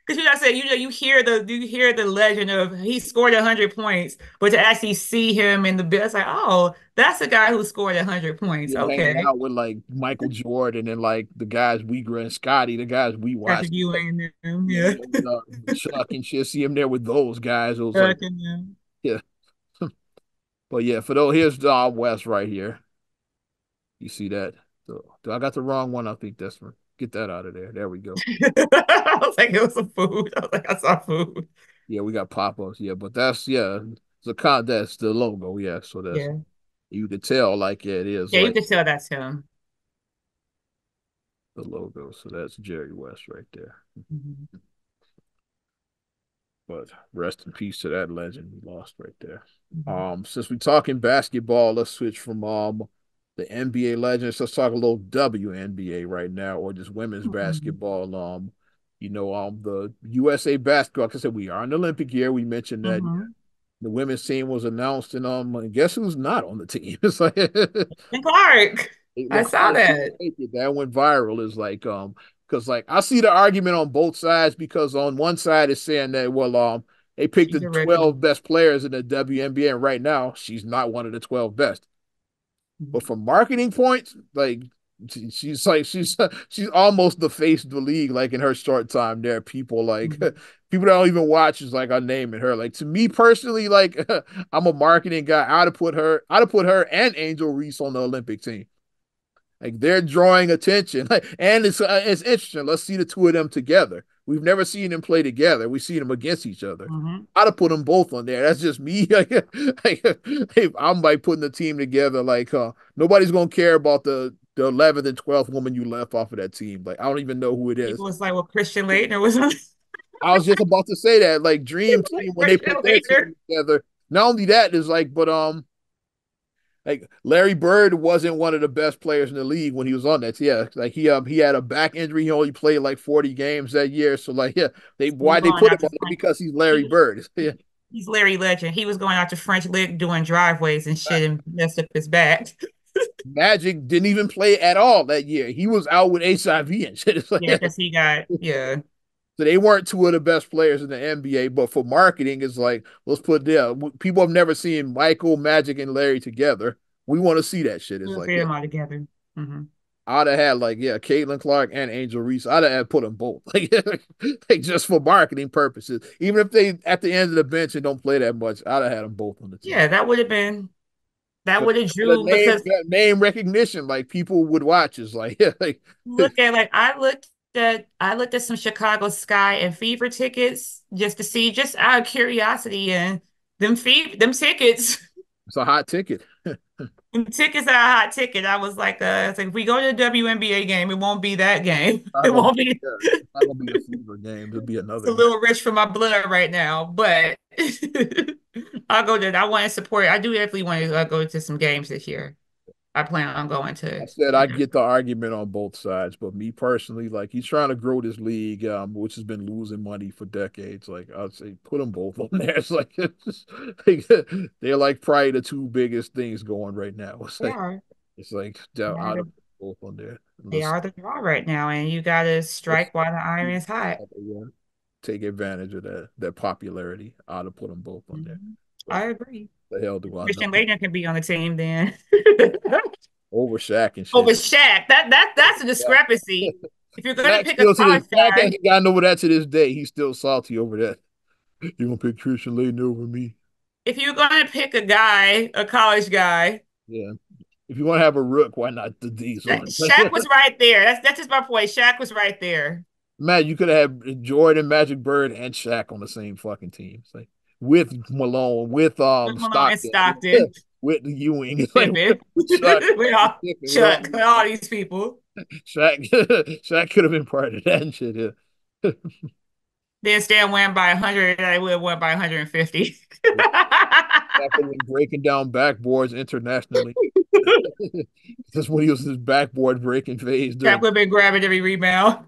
Speaker 2: because I said, you hear the legend of he scored 100 points, but to actually see him in the bill, it's like, oh, that's the guy who scored 100 points.
Speaker 1: You're hanging
Speaker 2: Okay.
Speaker 1: out with like Michael Jordan and like the guys Uyghur and Scotty, the guys we
Speaker 2: Patrick
Speaker 1: watched.
Speaker 2: Ewing and them,
Speaker 1: Yeah,
Speaker 2: yeah.
Speaker 1: yeah, with Chuck and shit. See him there with those guys. It was like,
Speaker 2: Chuck and them.
Speaker 1: yeah. But yeah, for those, here's Don West right here. You see that? So, I got the wrong one. I think that's one. Get that out of there. There we go.
Speaker 2: I was like, it was some food. I was like, I saw food.
Speaker 1: Yeah, we got pop-ups. Yeah, but that's yeah, that's the logo. Yeah, so that's
Speaker 2: Yeah.
Speaker 1: you could tell like yeah, it is
Speaker 2: Yeah, you
Speaker 1: like
Speaker 2: could tell that's him.
Speaker 1: the logo. So that's Jerry West right there.
Speaker 2: Mhm.
Speaker 1: But rest in peace to that legend we lost right there.
Speaker 2: Mhm.
Speaker 1: Since we're talking basketball, let's switch from the NBA legends. Let's talk a little WNBA right now, or just women's
Speaker 2: Mhm.
Speaker 1: basketball. The USA basketball. Like I said, we are in the Olympic year. We mentioned that
Speaker 2: Mhm.
Speaker 1: the women's team was announced, and guess who's not on the team? It's like
Speaker 2: And Clark, I
Speaker 1: look,
Speaker 2: saw that.
Speaker 1: that went viral. Is like because like I see the argument on both sides because on one side it's saying that they picked the
Speaker 2: She's a regular.
Speaker 1: 12 best players in the WNBA, and right now she's not one of the 12 best. But
Speaker 2: Mhm.
Speaker 1: for marketing points, like she's like she's almost the face of the league. Like in her short time there, people like
Speaker 2: Mhm.
Speaker 1: people that don't even watch is like I'm naming her. Like to me personally, like I'm a marketing guy. I'd have put her and Angel Reese on the Olympic team. Like they're drawing attention, and it's interesting. Let's see the two of them together. We've never seen them play together. We see them against each other.
Speaker 2: Mhm.
Speaker 1: I'd have put them both on there. That's just me. I'm like putting the team together. Like nobody's gonna care about the 11th and 12th woman you left off of that team. Like I don't even know who it is.
Speaker 2: People was like, well, Christian Laettner was on
Speaker 1: I was just about to say that. Like Dream Team when they
Speaker 2: Christian
Speaker 1: put their
Speaker 2: Laettner.
Speaker 1: team together. Not only that is like, but like Larry Bird wasn't one of the best players in the league when he was on that. Yeah, like he had a back injury. He only played like 40 games that year. So like yeah, they
Speaker 2: He was
Speaker 1: why they
Speaker 2: going
Speaker 1: put him
Speaker 2: out
Speaker 1: on
Speaker 2: to
Speaker 1: it
Speaker 2: French.
Speaker 1: because he's Larry
Speaker 2: He,
Speaker 1: Bird. Yeah.
Speaker 2: he's Larry Legend. He was going out to French Lick doing driveways and shit and messed up his back.
Speaker 1: Magic didn't even play at all that year. He was out with HIV and shit. It's like,
Speaker 2: Yeah, because he got, yeah.
Speaker 1: so they weren't two of the best players in the NBA. But for marketing, it's like let's put there. People have never seen Michael, Magic, and Larry together. We want to see that shit. It's
Speaker 2: We'll
Speaker 1: like
Speaker 2: get
Speaker 1: yeah,
Speaker 2: them all together. Hmm.
Speaker 1: I'd have had like yeah, Caitlin Clark and Angel Reese. I'd have put them both like just for marketing purposes. Even if they at the end of the bench and don't play that much, I'd have had them both on the team.
Speaker 2: Yeah, that would have
Speaker 1: The
Speaker 2: drew
Speaker 1: name
Speaker 2: because
Speaker 1: name recognition, like people would watch, is like yeah, like
Speaker 2: I looked at some Chicago Sky and Fever tickets just to see, just out of curiosity, and them tickets.
Speaker 1: it's a hot ticket.
Speaker 2: Them tickets are a hot ticket. I was like, if we go to the WNBA game, it won't be that game.
Speaker 1: Not
Speaker 2: It
Speaker 1: gonna
Speaker 2: won't
Speaker 1: be,
Speaker 2: be.
Speaker 1: yeah, it's not gonna be the Fever game. It'll be
Speaker 2: It's
Speaker 1: another
Speaker 2: a
Speaker 1: game.
Speaker 2: little rich for my blood right now, but I'll go to. I want to support. I do definitely want to go to some games this year. I plan on going
Speaker 1: I
Speaker 2: to.
Speaker 1: said I get the argument on both sides, but me personally, like he's trying to grow this league, which has been losing money for decades. Like I'd say, put them both on there. It's like, like they're like probably the two biggest things going right now.
Speaker 2: They are.
Speaker 1: It's like
Speaker 2: They are
Speaker 1: I'd
Speaker 2: the,
Speaker 1: have both on there.
Speaker 2: they
Speaker 1: Let's
Speaker 2: are the draw right now, and you got to
Speaker 1: let's
Speaker 2: strike while the iron is hot.
Speaker 1: yeah, take advantage of that popularity. I'd have put them both on there.
Speaker 2: Mhm.
Speaker 1: But
Speaker 2: I agree.
Speaker 1: the hell do I know?
Speaker 2: Christian Laettner can be on the team then.
Speaker 1: Over Shaq and
Speaker 2: Over
Speaker 1: shit.
Speaker 2: Shaq. That's a
Speaker 1: Yeah.
Speaker 2: discrepancy. If you're going to
Speaker 1: Shaq
Speaker 2: pick a
Speaker 1: still to this
Speaker 2: college
Speaker 1: Shaq
Speaker 2: guy,
Speaker 1: hasn't gotten over that to this day. He's still salty over that. You gonna pick Christian Laettner over me?
Speaker 2: if you're going to pick a guy, a college guy,
Speaker 1: Yeah. If you want to have a rook, why not the Diesel?
Speaker 2: Shaq was right there. That's just my point. Shaq was right there.
Speaker 1: Matt, you could have had Jordan, Magic Bird, and Shaq on the same fucking team. It's like with Malone, with
Speaker 2: With Malone and
Speaker 1: Stockton,
Speaker 2: Stockton,
Speaker 1: with Ewing, it's like
Speaker 2: Pippen,
Speaker 1: with Chuck,
Speaker 2: with
Speaker 1: with
Speaker 2: all,
Speaker 1: Pippen, with all
Speaker 2: Chuck, with all these people.
Speaker 1: Shaq. Shaq could have been part of that and shit. Yeah.
Speaker 2: Then Stan won by 100. I would have won by 150.
Speaker 1: Shaq could have been breaking down backboards internationally. That's when he was his backboard breaking phase
Speaker 2: Shaq
Speaker 1: during
Speaker 2: would have been grabbing every rebound.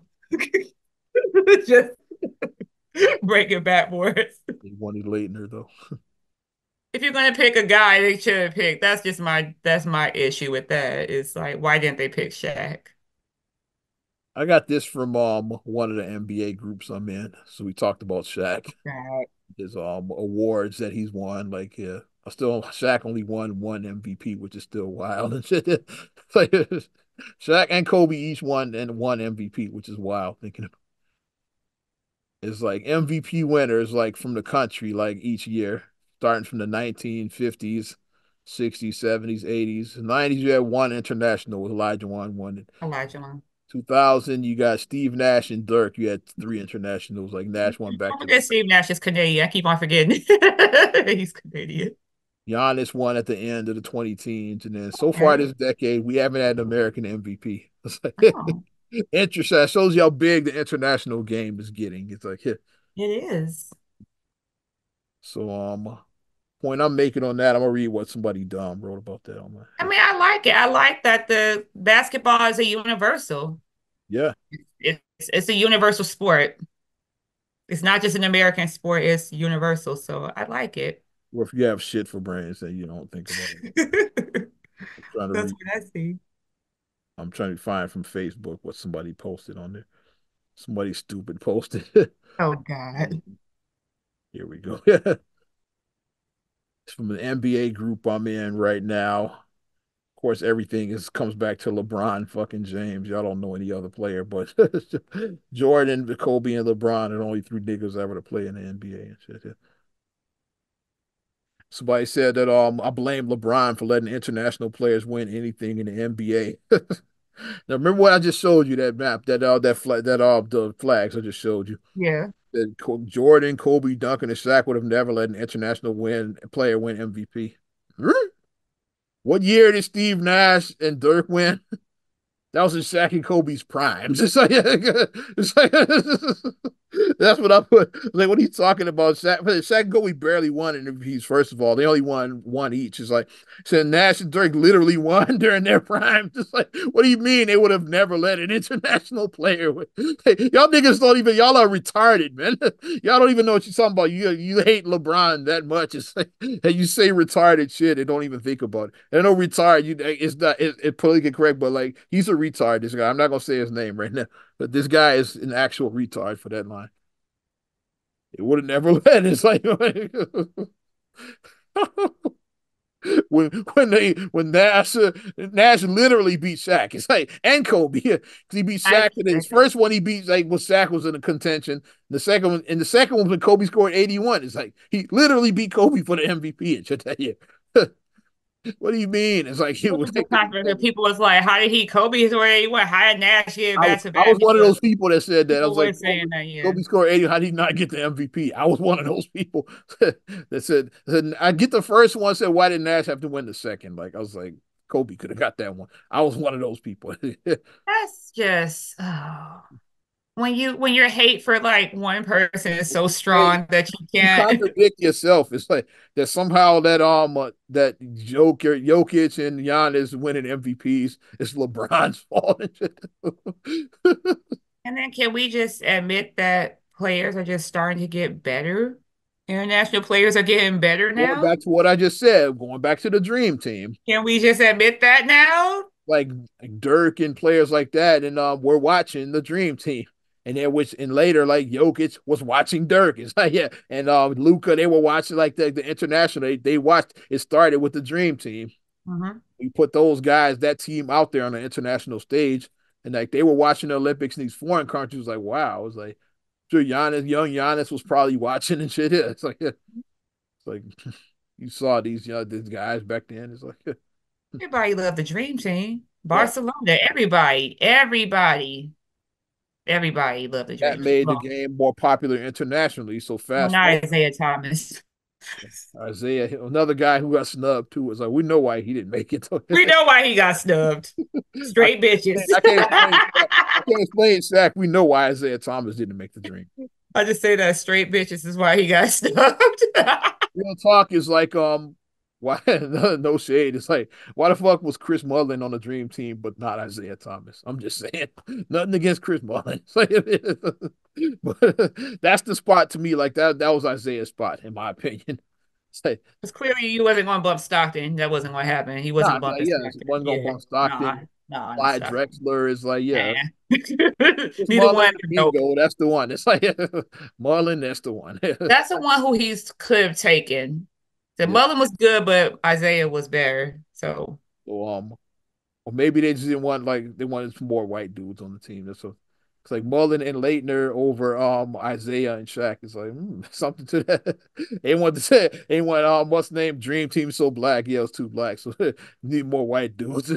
Speaker 2: Just breaking backboards.
Speaker 1: one Leitner though.
Speaker 2: If you're gonna pick a guy, they should have picked. That's my issue with that. It's like, why didn't they pick Shaq?
Speaker 1: I got this from one of the NBA groups I'm in. So we talked about Shaq,
Speaker 2: Shaq.
Speaker 1: his awards that he's won. Like yeah, I still Shaq only won one MVP, which is still wild and shit. Like Shaq and Kobe each won and one MVP, which is wild. Thinking it's like MVP winners like from the country like each year, starting from the 1950s, 60s, 70s, 80s, 90s. You had one international with Olajuwon won it.
Speaker 2: Elijah Wan.
Speaker 1: 2000, you got Steve Nash and Dirk. You had three internationals. Like Nash won back
Speaker 2: Don't
Speaker 1: to
Speaker 2: forget Steve Nash is Canadian. I keep on forgetting. He's Canadian.
Speaker 1: Giannis won at the end of the 20 teams. And then so far
Speaker 2: Okay.
Speaker 1: this decade, we haven't had an American MVP. It's like,
Speaker 2: Oh,
Speaker 1: interesting. That shows you how big the international game is getting. It's like, yeah,
Speaker 2: it is.
Speaker 1: So point I'm making on that, I'm gonna read what somebody dumb wrote about that on
Speaker 2: I
Speaker 1: my
Speaker 2: mean, I like it. I like that the basketball is a universal.
Speaker 1: yeah.
Speaker 2: It's a universal sport. It's not just an American sport, it's universal. So I like it.
Speaker 1: Well, if you have shit for brains that you don't think about it. I'm trying to
Speaker 2: That's
Speaker 1: read.
Speaker 2: what I see.
Speaker 1: I'm trying to find from Facebook what somebody posted on there. Somebody stupid posted.
Speaker 2: Oh God.
Speaker 1: Here we go. It's from the NBA group I'm in right now. Of course, everything is comes back to LeBron fucking James. Y'all don't know any other player, but Jordan, Kobe, and LeBron are the only three niggas ever to play in the NBA and shit. Somebody said that I blame LeBron for letting international players win anything in the NBA. Now remember what I just showed you that map that the flags I just showed you
Speaker 2: Yeah.
Speaker 1: that Jordan, Kobe, Duncan, and Shaq would have never let an international player win MVP. What year did Steve Nash and Dirk win? That was in Shaq and Kobe's primes. It's like that's what I put. Like, what are you talking about? Shaq and Kobe barely won MVPs. First of all, they only won one each. It's like said Nash and Dirk literally won during their prime. Just like, what do you mean they would have never let an international player win? Hey, y'all niggas don't even. Y'all are retarded, man. Y'all don't even know what you're talking about. You hate LeBron that much. It's like and you say retarded shit and don't even think about it. And I know retarded. It's not. It's politically correct, but like he's a retard. This guy. I'm not gonna say his name right now, but this guy is an actual retard for that line. It would have never let. It's like when Nash literally beat Shaq. It's like and Kobe because he beat
Speaker 2: I
Speaker 1: Shaq in his first one. He beat like when Shaq was in a contention. The second one when Kobe scored 81. It's like he literally beat Kobe for the MVP and shit that year. What do you mean? It's like he
Speaker 2: What
Speaker 1: would
Speaker 2: was the
Speaker 1: take.
Speaker 2: controversy? People was like, how did he Kobe where he went? How did Nash get back to
Speaker 1: I was
Speaker 2: back?
Speaker 1: one of those people that said that. I
Speaker 2: People
Speaker 1: was like,
Speaker 2: were saying that, yeah.
Speaker 1: Kobe scored 80. How did he not get the MVP? I was one of those people that said I get the first one. Said why did Nash have to win the second? Like I was like, Kobe could have got that one. I was one of those people.
Speaker 2: That's just when your hate for like one person is so
Speaker 1: Hey,
Speaker 2: strong that you
Speaker 1: you
Speaker 2: can't.
Speaker 1: contradict yourself. It's like that somehow that Jokic and Giannis winning MVPs is LeBron's fault.
Speaker 2: And then can we just admit that players are just starting to get better? International players are getting better
Speaker 1: Going
Speaker 2: now.
Speaker 1: back to what I just said, going back to the dream team.
Speaker 2: Can we just admit that now?
Speaker 1: like Dirk and players like that, and we're watching the Dream Team. And then which and later like Jokic was watching Dirk. It's like yeah, and Luca they were watching like the international. They watched it started with the Dream Team.
Speaker 2: Mm-hmm.
Speaker 1: We put those guys that team out there on the international stage, and like they were watching the Olympics in these foreign countries. Like wow, it was like sure young Giannis was probably watching and shit. Yeah, it's like you saw these guys back then. It's like
Speaker 2: Everybody loved the dream team.
Speaker 1: yeah,
Speaker 2: Barcelona, everybody loved the
Speaker 1: that
Speaker 2: dream team.
Speaker 1: made the
Speaker 2: Well,
Speaker 1: game more popular internationally. So
Speaker 2: well,
Speaker 1: fast
Speaker 2: not
Speaker 1: forward.
Speaker 2: Isaiah Thomas.
Speaker 1: Isaiah, another guy who got snubbed too, was like, we know why he didn't make it.
Speaker 2: We know why he got snubbed.
Speaker 1: I
Speaker 2: Straight bitches.
Speaker 1: I can't explain. I can't explain Shaq. We know why Isaiah Thomas didn't make the dream.
Speaker 2: I just say that straight bitches is why he got snubbed.
Speaker 1: Real talk is like why no shade. It's like why the fuck was Chris Mullin on the dream team but not Isaiah Thomas? I'm just saying. Nothing against Chris Mullin. Like, but that's the spot to me. Like that was Isaiah's spot, in my opinion. It's like,
Speaker 2: Because clearly you wasn't going to bump Stockton. That wasn't going to happen. He
Speaker 1: nah,
Speaker 2: wasn't
Speaker 1: like,
Speaker 2: bumping
Speaker 1: yeah,
Speaker 2: Stockton.
Speaker 1: one gonna
Speaker 2: Yeah.
Speaker 1: bump
Speaker 2: Nah,
Speaker 1: Stockton.
Speaker 2: nah,
Speaker 1: Clyde
Speaker 2: Stockton.
Speaker 1: Drexler is like, yeah,
Speaker 2: Nah.
Speaker 1: Chris
Speaker 2: Neither
Speaker 1: Mullin,
Speaker 2: one
Speaker 1: the
Speaker 2: are dope.
Speaker 1: bingo, that's the one. It's like Mullin, that's the one.
Speaker 2: That's the one who he's could have taken. The
Speaker 1: Yeah.
Speaker 2: Mullen was good, but Isaiah was better. So
Speaker 1: So or maybe they just didn't want like they wanted some more white dudes on the team. That's what it's like Mullen and Leitner over Isaiah and Shaq. It's like something to that. They want to say they want what's the name Dream Team so black. Yeah, it was too black. So need more white dudes.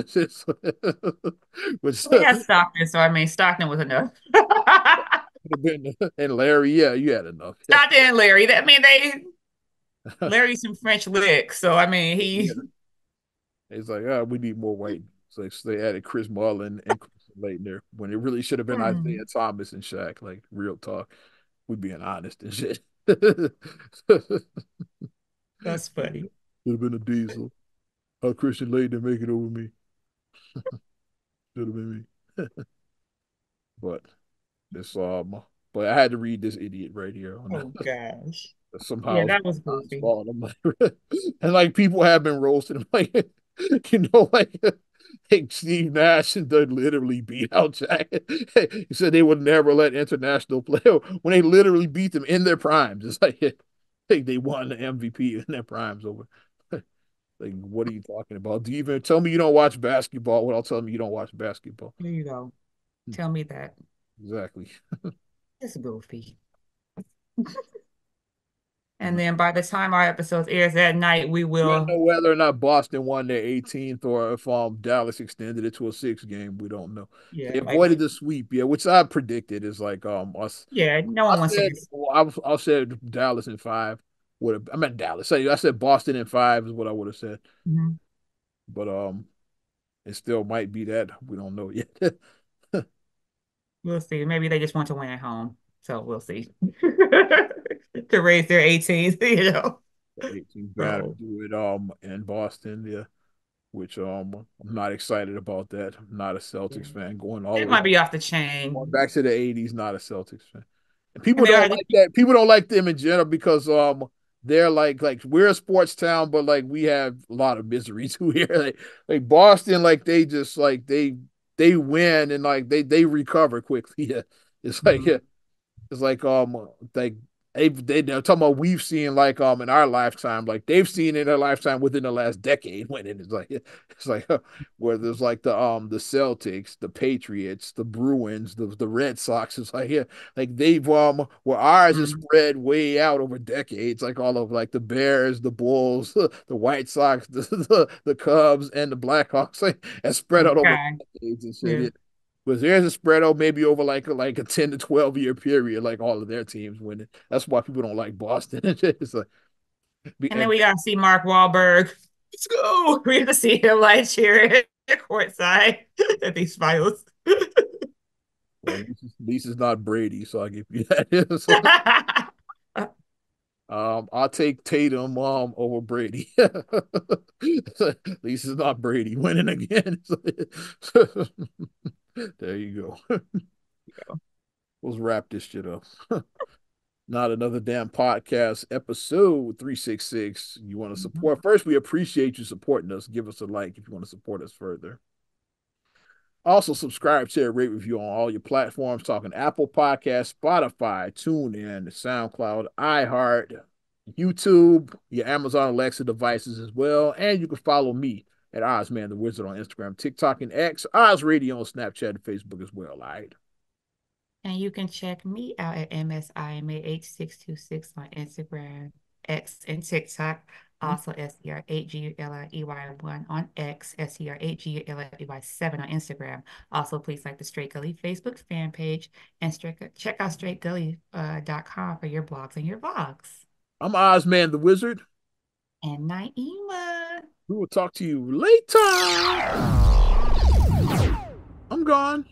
Speaker 1: Which
Speaker 2: we had Stockton. So I mean, Stockton was enough.
Speaker 1: have been and Larry, yeah, you had enough. Yeah.
Speaker 2: Stockton and Larry. I mean, they Larry's some French lick. So I mean, he.
Speaker 1: Yeah. It's like, we need more white. So they added Chris Mullin and Chris Leitner when it really should have been
Speaker 2: Hmm.
Speaker 1: Isaiah Thomas and Shaq. Like real talk, we being honest and shit. Should
Speaker 2: That's funny.
Speaker 1: have been a diesel. How Christian Lane didn't make it over me. Should have been me. But it's but I had to read this idiot right here on
Speaker 2: Oh gosh. Yeah,
Speaker 1: somehow it's
Speaker 2: that was
Speaker 1: God's
Speaker 2: goofy.
Speaker 1: fault. I'm like, and like people have been roasted. I'm like, like Steve Nash and they literally beat out Jack. He said they would never let international play when they literally beat them in their primes. It's like they won the MVP in their primes over. Like, what are you talking about? Do you even tell me you don't watch basketball without telling me you don't watch basketball?
Speaker 2: There you go. Tell me that.
Speaker 1: Exactly.
Speaker 2: It's goofy. And then by the time our episode airs that night, we
Speaker 1: We don't
Speaker 2: will,
Speaker 1: know whether or not Boston won their 18th or if Dallas extended it to a six game. We don't know.
Speaker 2: yeah,
Speaker 1: They
Speaker 2: like,
Speaker 1: avoided the sweep, yeah, which I predicted is like us.
Speaker 2: yeah, no
Speaker 1: I
Speaker 2: one wants to
Speaker 1: said
Speaker 2: get,
Speaker 1: well, I said Dallas in five. Would have I meant Dallas. I said Boston in five is what I would have said.
Speaker 2: mhm.
Speaker 1: But it still might be that. We don't know yet.
Speaker 2: We'll see. Maybe they just want to win at home. So we'll see. To raise their 18s, you know.
Speaker 1: 18 banner
Speaker 2: So
Speaker 1: do it in Boston, yeah. Which I'm not excited about that. I'm not a
Speaker 2: yeah.
Speaker 1: Celtics fan. Going all the
Speaker 2: It
Speaker 1: way
Speaker 2: might be off the
Speaker 1: going
Speaker 2: chain.
Speaker 1: back to the 80s, not a Celtics fan. And
Speaker 2: And
Speaker 1: people
Speaker 2: they're
Speaker 1: don't
Speaker 2: like,
Speaker 1: like that. People don't like them in general because they're like we're a sports town, but like we have a lot of misery too here. Like Boston, like they just like they win and like they recover quickly. Yeah. It's like
Speaker 2: mhm,
Speaker 1: yeah, it's like they're talking about we've seen like in our lifetime, like they've seen in their lifetime within the last decade when it's like where there's like the Celtics, the Patriots, the Bruins, the Red Sox. It's like yeah, like they've where ours is
Speaker 2: mhm.
Speaker 1: spread way out over decades, like all of like the Bears, the Bulls, the White Sox, the Cubs, and the Blackhawks, like and spread out over
Speaker 2: Okay.
Speaker 1: decades and shit.
Speaker 2: Yeah.
Speaker 1: Yeah. But there's a spread out maybe over like a 10 to 12 year period, like all of their teams winning. That's why people don't like Boston. It's like
Speaker 2: And then
Speaker 1: and
Speaker 2: we got to see Mark Wahlberg. Let's go. We have to see him like cheering courtside at these finals.
Speaker 1: well, at least it's not Brady, so I give you that. So, I'll take Tatum over Brady. At least it's not Brady winning again. There you go. Let's wrap this shit up. Not another damn podcast, episode 366. You want to
Speaker 2: Mhm.
Speaker 1: support? First, we appreciate you supporting us. Give us a like if you want to support us further. Also, subscribe, share, rate, review on all your platforms, talking Apple Podcasts, Spotify, TuneIn, SoundCloud, iHeart, YouTube, your Amazon Alexa devices as well. And you can follow me at Ozman the Wizard on Instagram, TikTok, and X, Oz Radio on Snapchat and Facebook as well. All right.
Speaker 2: And you can check me out at MSIMAH626 on Instagram, X, and TikTok. Also, SER8GULIEY1 on X, SER8GULIEY7 on Instagram. Also, please like the Straight Gully Facebook fan page and check out straightgully.com for your blogs and your vlogs.
Speaker 1: I'm Ozman the Wizard.
Speaker 2: And Naima.
Speaker 1: We will talk to you later. I'm gone.